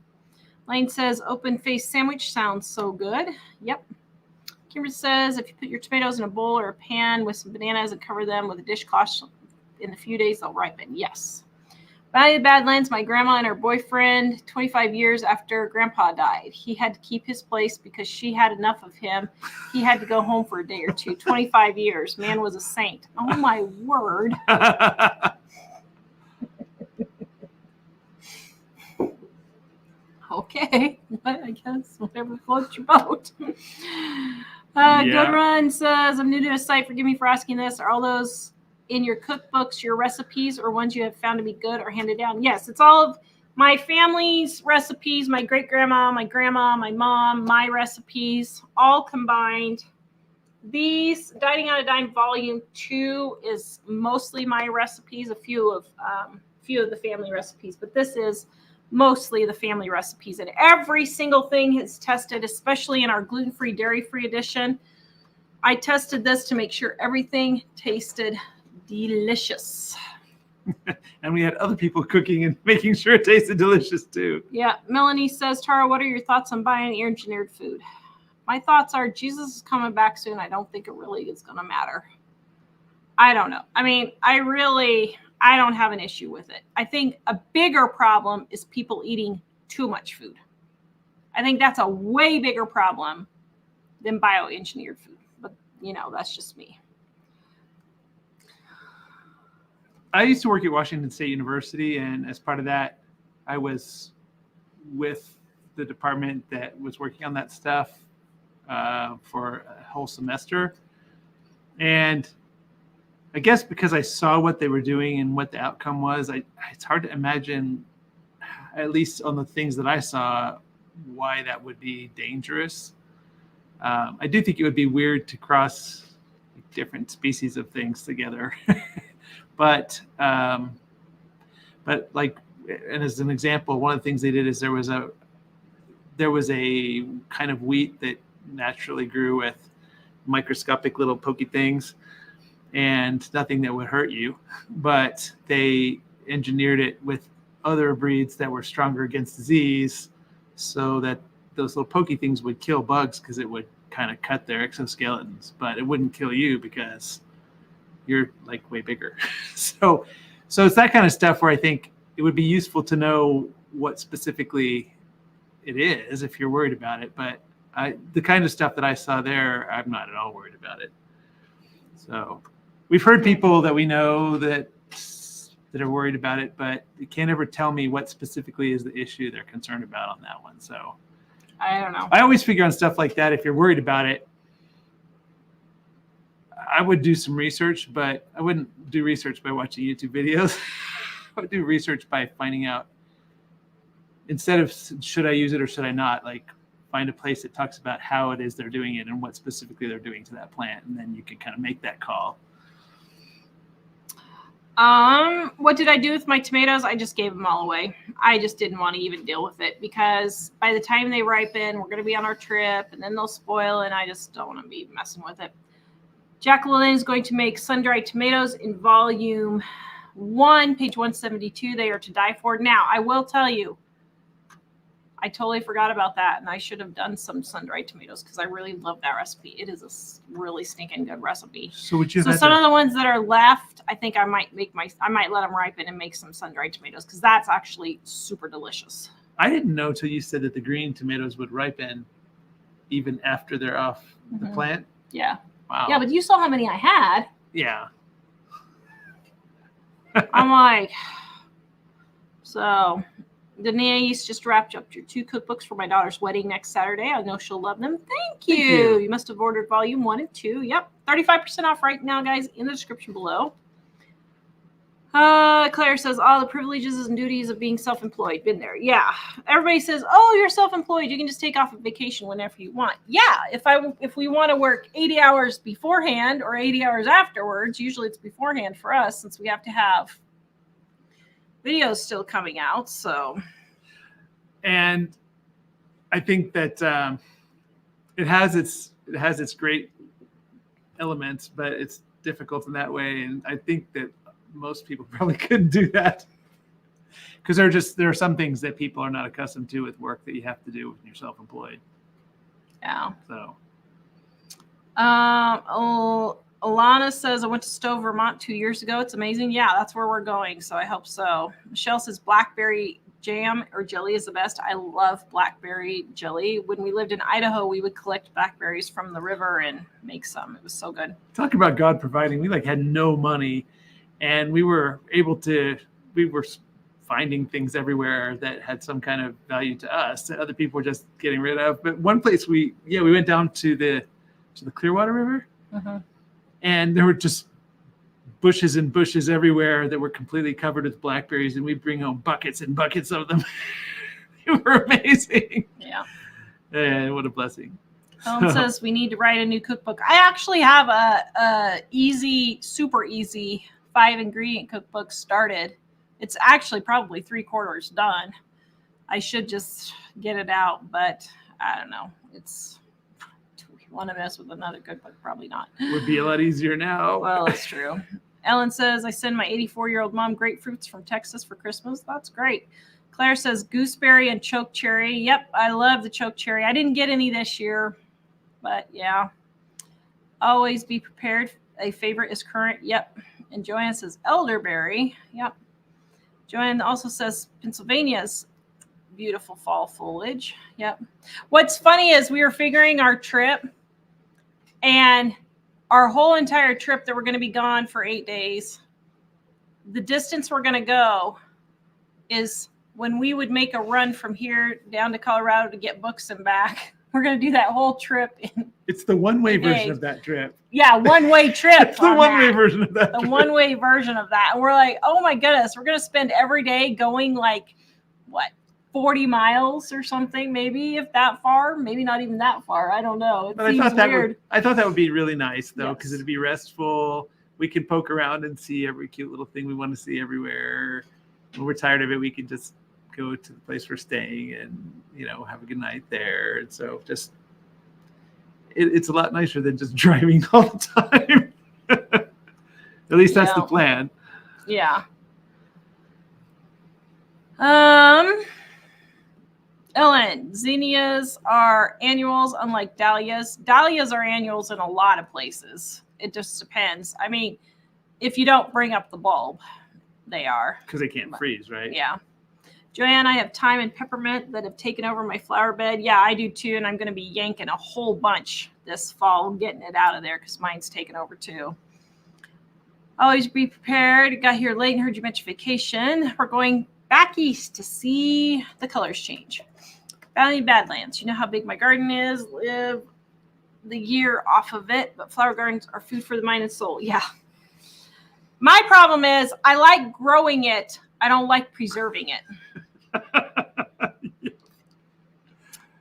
Lane says, open-faced sandwich sounds so good. Yep. Kimber says, if you put your tomatoes in a bowl or a pan with some bananas and cover them with a dishcloth, in a few days they'll ripen. Yes. Valley of the Badlands, my grandma and her boyfriend, 25 years after Grandpa died. He had to keep his place because she had enough of him. He had to go home for a day or two. 25 years. Man was a saint. Oh, my word. Okay. I guess whatever floats your boat. Good Run says, I'm new to a site. Forgive me for asking this. Are all those in your cookbooks your recipes or ones you have found to be good or handed down? Yes, it's all of my family's recipes, my great-grandma, my grandma, my mom, my recipes, all combined. These Dining on a Dime Volume 2 is mostly my recipes, a few of the family recipes, but this is mostly the family recipes. And every single thing is tested, especially in our gluten-free, dairy-free edition. I tested this to make sure everything tasted delicious. And we had other people cooking and making sure it tasted delicious too. Yeah. Melanie says, Tara, what are your thoughts on buying engineered food? My thoughts are Jesus is coming back soon. I don't think it really is going to matter. I don't know. I mean, I don't have an issue with it. I think a bigger problem is people eating too much food. I think that's a way bigger problem than bioengineered food. But, that's just me. I used to work at Washington State University, and as part of that, I was with the department that was working on that stuff for a whole semester. And I guess because I saw what they were doing and what the outcome was, it's hard to imagine, at least on the things that I saw, why that would be dangerous. I do think it would be weird to cross different species of things together. But like, and as an example, one of the things they did is there was a kind of wheat that naturally grew with microscopic little pokey things and nothing that would hurt you, but they engineered it with other breeds that were stronger against disease so that those little pokey things would kill bugs because it would kind of cut their exoskeletons, but it wouldn't kill you because you're like way bigger. So it's that kind of stuff where I think it would be useful to know what specifically it is if you're worried about it. But the kind of stuff that I saw there, I'm not at all worried about it. So we've heard people that we know that are worried about it, but they can't ever tell me what specifically is the issue they're concerned about on that one. So I don't know. I always figure on stuff like that, if you're worried about it, I would do some research, but I wouldn't do research by watching YouTube videos. I would do research by finding out, instead of should I use it or should I not, like find a place that talks about how it is they're doing it and what specifically they're doing to that plant. And then you can kind of make that call. What did I do with my tomatoes? I just gave them all away. I just didn't want to even deal with it because by the time they ripen, we're going to be on our trip and then they'll spoil and I just don't want to be messing with it. Jacqueline is going to make sun-dried tomatoes in volume 1, page 172. They are to die for. Now, I will tell you, I totally forgot about that, and I should have done some sun-dried tomatoes because I really love that recipe. It is a really stinking good recipe. So some of the ones that are left, I think I might let them ripen and make some sun-dried tomatoes because that's actually super delicious. I didn't know till you said that the green tomatoes would ripen even after they're off the plant. Yeah. Wow. Yeah, but you saw how many I had. Yeah. I'm like, so Denise just wrapped up your 2 cookbooks for my daughter's wedding next Saturday. I know she'll love them. Thank you. You must have ordered volume 1 and 2. Yep. 35% off right now, guys, in the description below. Claire says, all the privileges and duties of being self-employed. Been there. Yeah. Everybody says, oh, you're self-employed. You can just take off a vacation whenever you want. Yeah. If we want to work 80 hours beforehand or 80 hours afterwards, usually it's beforehand for us since we have to have videos still coming out. So. And I think that it has its great elements, but it's difficult in that way. And I think that most people probably couldn't do that because there are some things that people are not accustomed to with work that you have to do when you're self-employed. Yeah. So. Alana says, I went to Stowe, Vermont 2 years ago. It's amazing. Yeah, that's where we're going. So I hope so. Michelle says blackberry jam or jelly is the best. I love blackberry jelly. When we lived in Idaho, we would collect blackberries from the river and make some. It was so good. Talk about God providing. We had no money, and we were finding things everywhere that had some kind of value to us that other people were just getting rid of. But one place we went down to the Clearwater River. Mm-hmm. And there were just bushes and bushes everywhere that were completely covered with blackberries, and we'd bring home buckets and buckets of them. They were amazing. Yeah. And what a blessing. Ellen says we need to write a new cookbook. I actually have a super easy 5-ingredient cookbook started. It's actually probably 3/4 done. I should just get it out, but I don't know. Want to mess with another cookbook? Probably not. Would be a lot easier now. Well, that's true. Ellen says, I send my 84-year-old mom grapefruits from Texas for Christmas. That's great. Claire says gooseberry and choke cherry. Yep, I love the choke cherry. I didn't get any this year, but yeah. Always be prepared. A favorite is currant. Yep. And Joanne says elderberry. Yep. Joanne also says Pennsylvania's beautiful fall foliage. Yep. What's funny is we were figuring our trip, and our whole entire trip that we're going to be gone for 8 days, the distance we're going to go is when we would make a run from here down to Colorado to get books and back. We're going to do that whole trip. It's the one-way version of that trip. Yeah, one-way trip. It's the one-way version of that. The one-way version of that. And we're like, oh my goodness, we're going to spend every day going 40 miles or something, maybe, if that far, maybe not even that far. I don't know. It seems weird. I thought that would be really nice, though, because Yes. it'd be restful. We can poke around and see every cute little thing we want to see everywhere. When we're tired of it, we can just go to the place we're staying and, have a good night there. And so it's a lot nicer than just driving all the time. At least that's the plan. Yeah. Ellen, zinnias are annuals, unlike dahlias. Dahlias are annuals in a lot of places. It just depends. I mean, if you don't bring up the bulb, they are. Because they can't freeze, right? Yeah. Joanne, I have thyme and peppermint that have taken over my flower bed. Yeah, I do too. And I'm going to be yanking a whole bunch this fall, getting it out of there because mine's taken over too. Always be prepared. Got here late and heard you mention vacation. We're going back east to see the colors change. Valley Badlands. You know how big my garden is. Live the year off of it, but flower gardens are food for the mind and soul. Yeah. My problem is I like growing it. I don't like preserving it.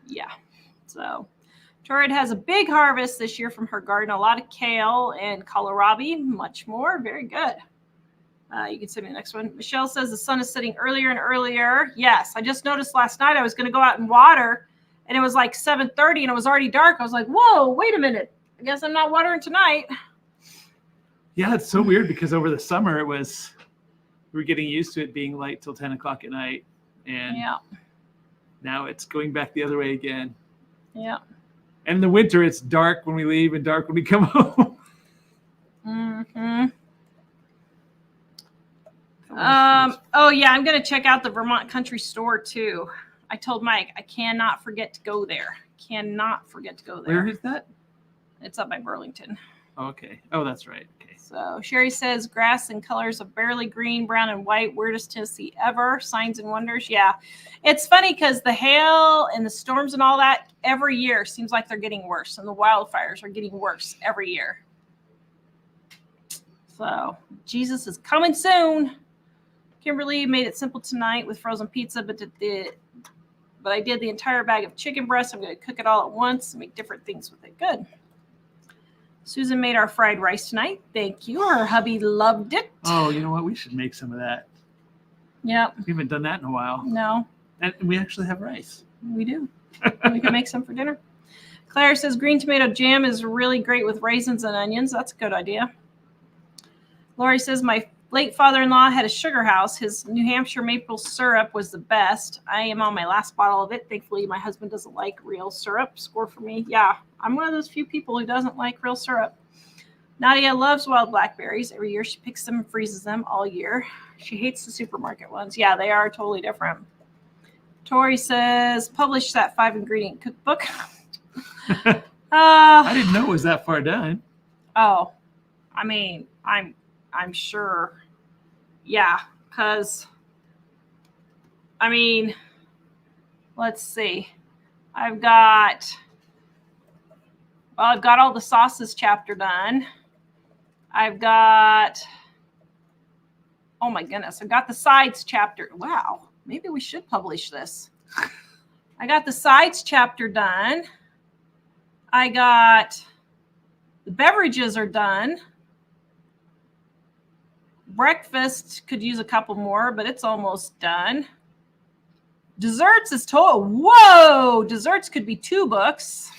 Yeah. So Torrid has a big harvest this year from her garden. A lot of kale and kohlrabi, much more. Very good. You can send me the next one. Michelle says the sun is setting earlier and earlier. Yes, I just noticed last night I was going to go out and water, and it was like 7:30, and it was already dark. I was like, whoa, wait a minute. I guess I'm not watering tonight. Yeah, it's so weird because over the summer we were getting used to it being light till 10 o'clock at night, and now it's going back the other way again. Yeah. And in the winter, it's dark when we leave and dark when we come home. Mm-hmm. Oh yeah, I'm gonna check out the Vermont Country Store too. I told Mike I cannot forget to go there. Cannot forget to go there. Where is that? It's up by Burlington. Okay. Oh, that's right. Okay. So Sherry says grass and colors of barely green, brown, and white. Weirdest Tennessee ever. Signs and wonders. Yeah, it's funny because the hail and the storms and all that every year seems like they're getting worse, and the wildfires are getting worse every year. So Jesus is coming soon. Kimberly made it simple tonight with frozen pizza, but I did the entire bag of chicken breast. I'm going to cook it all at once and make different things with it. Good. Susan made our fried rice tonight. Thank you. Her hubby loved it. Oh, you know what? We should make some of that. Yep. We haven't done that in a while. No. And we actually have rice. We do. We can make some for dinner. Claire says green tomato jam is really great with raisins and onions. That's a good idea. Lori says my late father-in-law had a sugar house. His New Hampshire maple syrup was the best. I am on my last bottle of it. Thankfully, my husband doesn't like real syrup. Score for me. Yeah, I'm one of those few people who doesn't like real syrup. Nadia loves wild blackberries. Every year she picks them and freezes them all year. She hates the supermarket ones. Yeah, they are totally different. Tori says, publish that 5-ingredient cookbook. I didn't know it was that far done. Oh, I mean, I'm sure. Yeah, because, I mean, let's see. I've got all the sauces chapter done. I've got, oh my goodness, I've got the sides chapter. Wow, maybe we should publish this. I got the sides chapter done. I got the beverages are done. Breakfast could use a couple more, but it's almost done. Desserts is total. Whoa, desserts could be 2 books.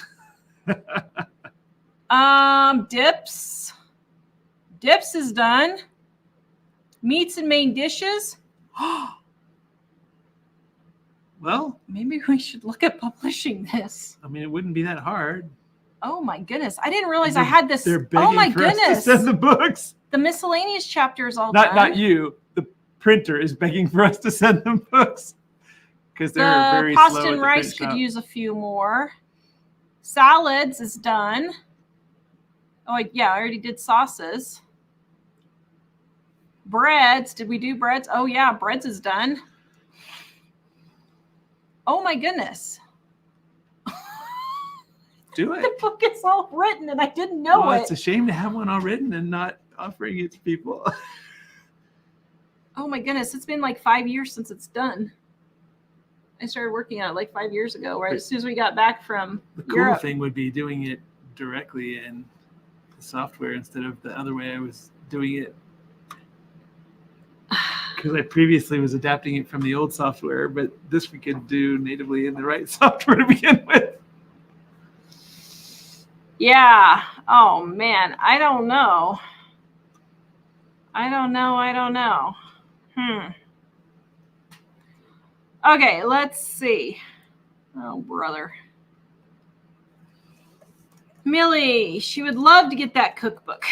Dips is done. Meats and main dishes. Well, maybe we should look at publishing this. I mean, it wouldn't be that hard. Oh my goodness. I didn't realize I had this. They're begging oh my for goodness. us to send the books. The miscellaneous chapter is all done. Not you. The printer is begging for us to send them books. Because they're very pasta slow and at the rice print could shop. use a few more. Salads is done. Oh, yeah, I already did sauces. Breads. Did we do breads? Oh, yeah, breads is done. Oh, my goodness. Do it. The book is all written, and I didn't know it. It's a shame to have one all written and not offering it to people. Oh, my goodness. It's been like 5 years since it's done. I started working on it like 5 years ago, right as soon as we got back from The cool Europe. thing would be doing it directly in the software instead of the other way I was doing it. Because I previously was adapting it from the old software, but this we could do natively in the right software to begin with. Yeah. Oh, man. I don't know. Okay, let's see. Oh, brother. Millie, she would love to get that cookbook.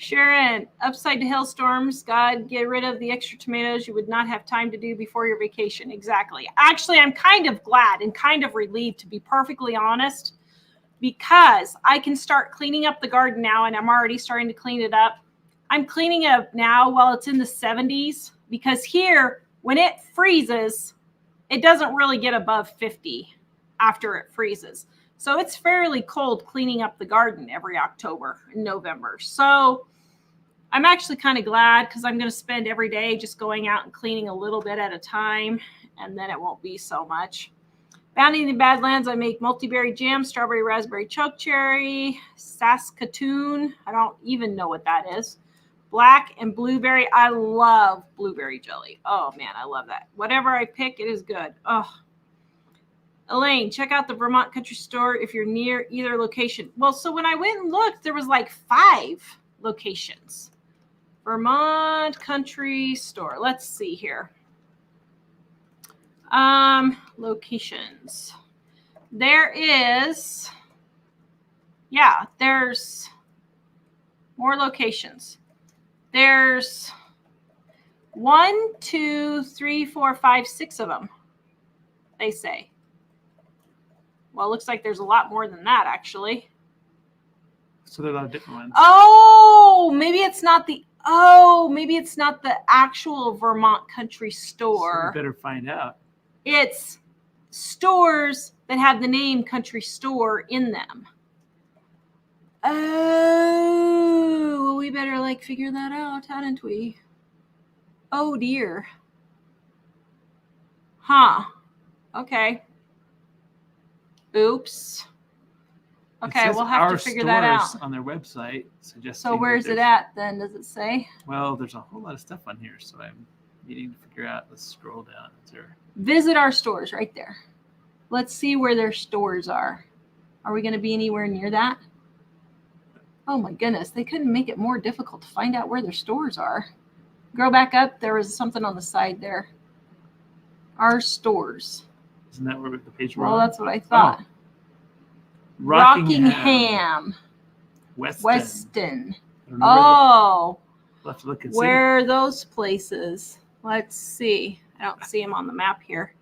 Sharon, upside to hailstorms, God, get rid of the extra tomatoes you would not have time to do before your vacation. Exactly. Actually, I'm kind of glad and kind of relieved, to be perfectly honest, because I can start cleaning up the garden now, and I'm already starting to clean it up. I'm cleaning it up now while it's in the 70s, because here, when it freezes, it doesn't really get above 50 after it freezes. So it's fairly cold cleaning up the garden every October and November. So I'm actually kind of glad, because I'm going to spend every day just going out and cleaning a little bit at a time, and then it won't be so much. Bounty in the Badlands, I make multi-berry jam, strawberry, raspberry, chokecherry, Saskatoon. I don't even know what that is. Black and blueberry. I love blueberry jelly. Oh, man, I love that. Whatever I pick, it is good. Oh. Elaine, check out the Vermont Country Store if you're near either location. Well, so when I went and looked, there was like 5 locations. Vermont Country Store. Let's see here. Locations. There's more locations. There's 1, 2, 3, 4, 5, 6 of them, they say. Well, it looks like there's a lot more than that, actually. So there are a lot of different ones. Oh, maybe it's not the actual Vermont Country Store. So you better find out. It's stores that have the name Country Store in them. Oh, well, we better figure that out, hadn't we? Oh dear. Huh. Okay. Oops. Okay, we'll have to figure that out. On their website, so where's it at then? Does it say? Well, there's a whole lot of stuff on here, so I'm Needing to figure out. Let's scroll down. Is there... Visit our stores right there. Let's see where their stores are. Are we going to be anywhere near that? Oh my goodness, they couldn't make it more difficult to find out where their stores are. Go back up. There was something on the side there. Our stores. Isn't that where the page was? Well, that's what I thought. Oh. Rockingham. Weston. Oh. We'll have to look and see. Where are those places? Let's see. I don't see them on the map here.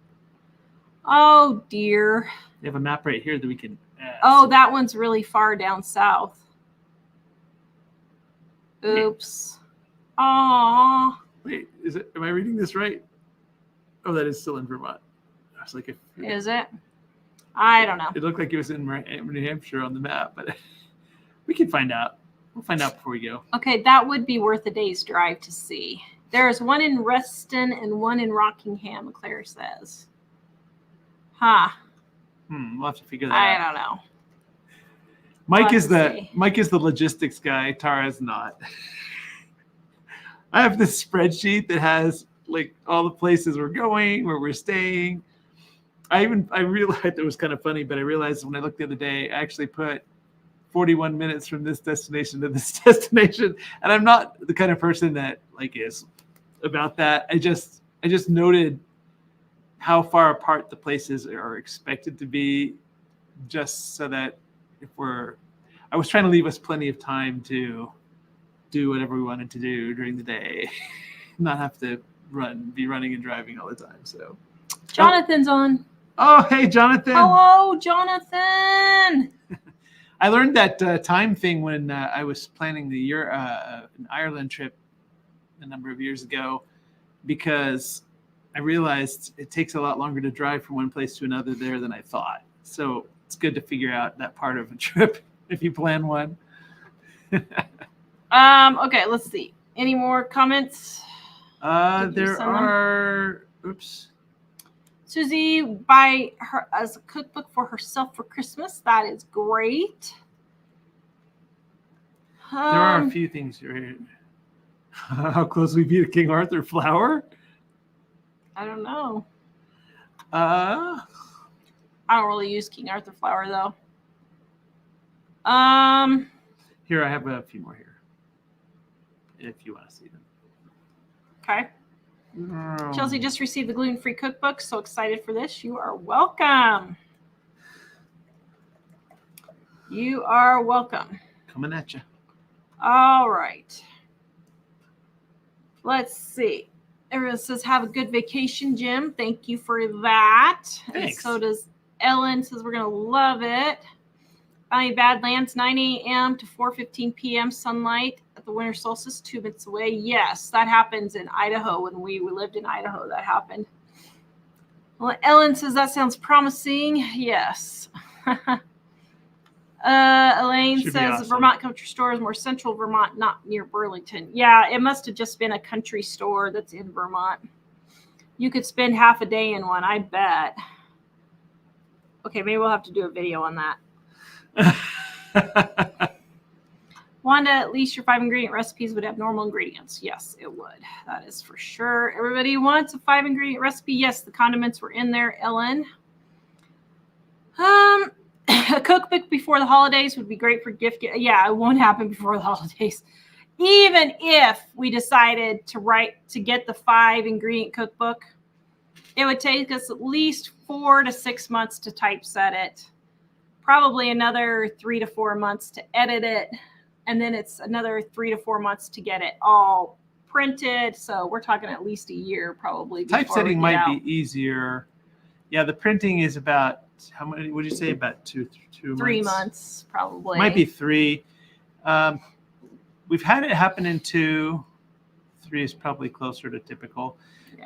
Oh, dear. They have a map right here that we can add. Oh, that one's really far down south. Oops. Aw. Wait, am I reading this right? Oh, that is still in Vermont. I was like, is it? I don't know. It looked like it was in New Hampshire on the map, but we can find out. We'll find out before we go. Okay, that would be worth a day's drive to see. There's one in Reston and one in Rockingham, Claire says. Huh. We'll have to figure that out. I don't know. Mike is the logistics guy. Tara's not. I have this spreadsheet that has like all the places we're going, where we're staying. I realized it was kind of funny, but I realized when I looked the other day, I actually put 41 minutes from this destination to this destination, and I'm not the kind of person that like is about that. I just noted how far apart the places are expected to be, just so that I was trying to leave us plenty of time to do whatever we wanted to do during the day, not have to be running and driving all the time. So Jonathan's on. Oh, hey, Jonathan. Hello, Jonathan. I learned that time thing when I was planning an Ireland trip a number of years ago, because I realized it takes a lot longer to drive from one place to another there than I thought. So it's good to figure out that part of a trip if you plan one. Okay, let's see. Any more comments? There are. Oops. Susie buy her as a cookbook for herself for Christmas. That is great. There are a few things here. How close we be to King Arthur flour? I don't know. I don't really use King Arthur flour though. Here, I have a few more here, if you want to see them. Okay. Chelsea just received the gluten-free cookbook. So excited for this. You are welcome. You are welcome. Coming at you. All right. Let's see. Everyone says, have a good vacation, Jim. Thank you for that. Thanks. And so does Ellen. Says we're going to love it. Badlands, 9 a.m. to 4:15 p.m. sunlight at the winter solstice, 2 minutes away. Yes, that happens in Idaho. When we lived in Idaho, that happened. Well, Ellen says that sounds promising. Yes. Elaine Should be says awesome. Vermont Country Store is more central Vermont, not near Burlington. Yeah, it must have just been a country store that's in Vermont. You could spend half a day in one, I bet. Okay, maybe we'll have to do a video on that. Wanda, at least your 5-ingredient recipes would have normal ingredients. Yes, it would. That is for sure. Everybody wants a 5-ingredient recipe. Yes, the condiments were in there, Ellen. A cookbook before the holidays would be great for gift. Yeah, it won't happen before the holidays. Even if we decided to get the 5-ingredient cookbook, it would take us at least 4 to 6 months to typeset it. Probably another 3 to 4 months to edit it. And then it's another 3 to 4 months to get it all printed. So we're talking at least a year probably. Typesetting might be easier. Yeah, the printing is about, how many would you say? About 2 months? 3 months probably. Might be 3. We've had it happen in 2. 3 is probably closer to typical.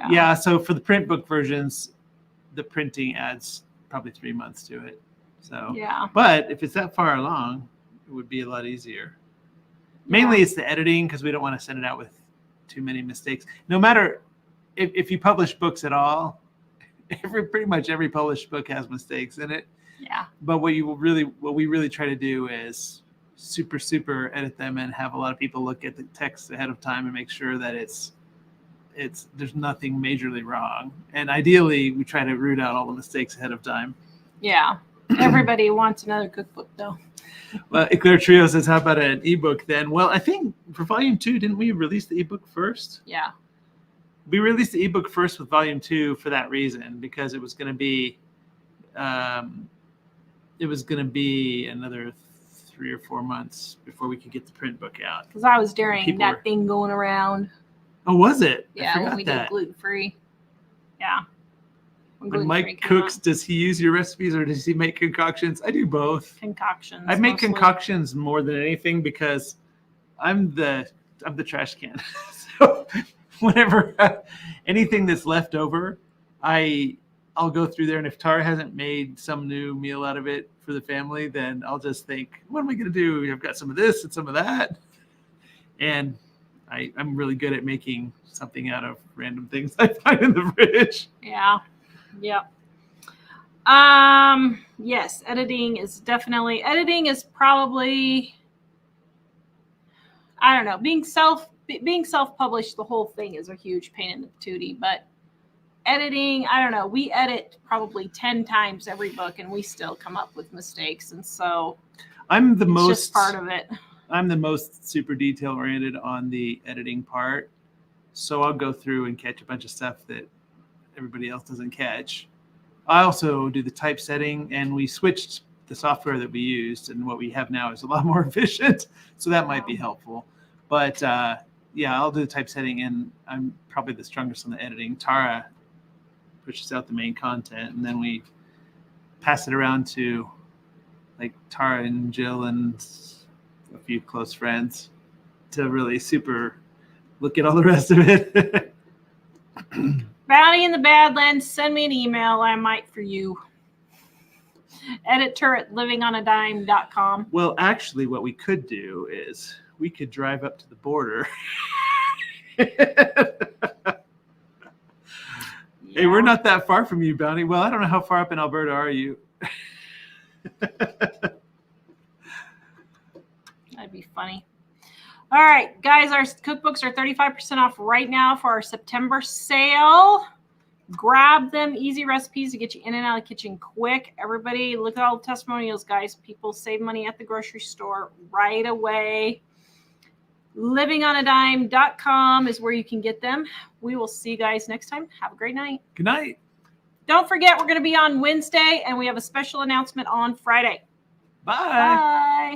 Yeah, so for the print book versions, the printing adds probably 3 months to it. So yeah. But if it's that far along, it would be a lot easier. Mainly it's the editing, because we don't want to send it out with too many mistakes. No matter if you publish books at all, pretty much every published book has mistakes in it. Yeah. But what we really try to do is super edit them and have a lot of people look at the text ahead of time and make sure that it's there's nothing majorly wrong. And ideally, we try to root out all the mistakes ahead of time. Yeah. Everybody wants another cookbook, though. Well, Eclair Trio says, how about an ebook then? Well, I think for volume 2, didn't we release the ebook first? Yeah. We released the ebook first with volume 2 for that reason, because it was going to be another 3 or 4 months before we could get the print book out. Because I was during that thing going around. Oh, was it? Yeah, when we did gluten-free. Yeah. When Mike cooks, does he use your recipes or does he make concoctions? I do both. Concoctions. I make concoctions more than anything because I'm the trash can. So whenever anything that's left over, I'll go through there, and if Tara hasn't made some new meal out of it for the family, then I'll just think, what am I going to do? I've got some of this and some of that. And I'm really good at making something out of random things I find in the fridge. Yeah. Yep. Yes, editing is probably, I don't know, being self-published, the whole thing is a huge pain in the patootie, but editing, I don't know, we edit probably 10 times every book and we still come up with mistakes. And so it's just part of it. I'm the most super detail oriented on the editing part. So I'll go through and catch a bunch of stuff that everybody else doesn't catch. I also do the typesetting, and we switched the software that we used, and what we have now is a lot more efficient. So that might be helpful. But yeah, I'll do the typesetting, and I'm probably the strongest on the editing. Tara pushes out the main content, and then we pass it around to like Tara and Jill and a few close friends to really super look at all the rest of it. Bounty in the Badlands, send me an email. I'm Mike for you. Editor@livingonadime.com. Well, actually, what we could do is we could drive up to the border. Hey, we're not that far from you, Bounty. Well, I don't know how far up in Alberta are you. That'd be funny. All right, guys, our cookbooks are 35% off right now for our September sale. Grab them. Easy recipes to get you in and out of the kitchen quick. Everybody, look at all the testimonials, guys. People save money at the grocery store right away. Livingonadime.com is where you can get them. We will see you guys next time. Have a great night. Good night. Don't forget, we're going to be on Wednesday, and we have a special announcement on Friday. Bye. Bye.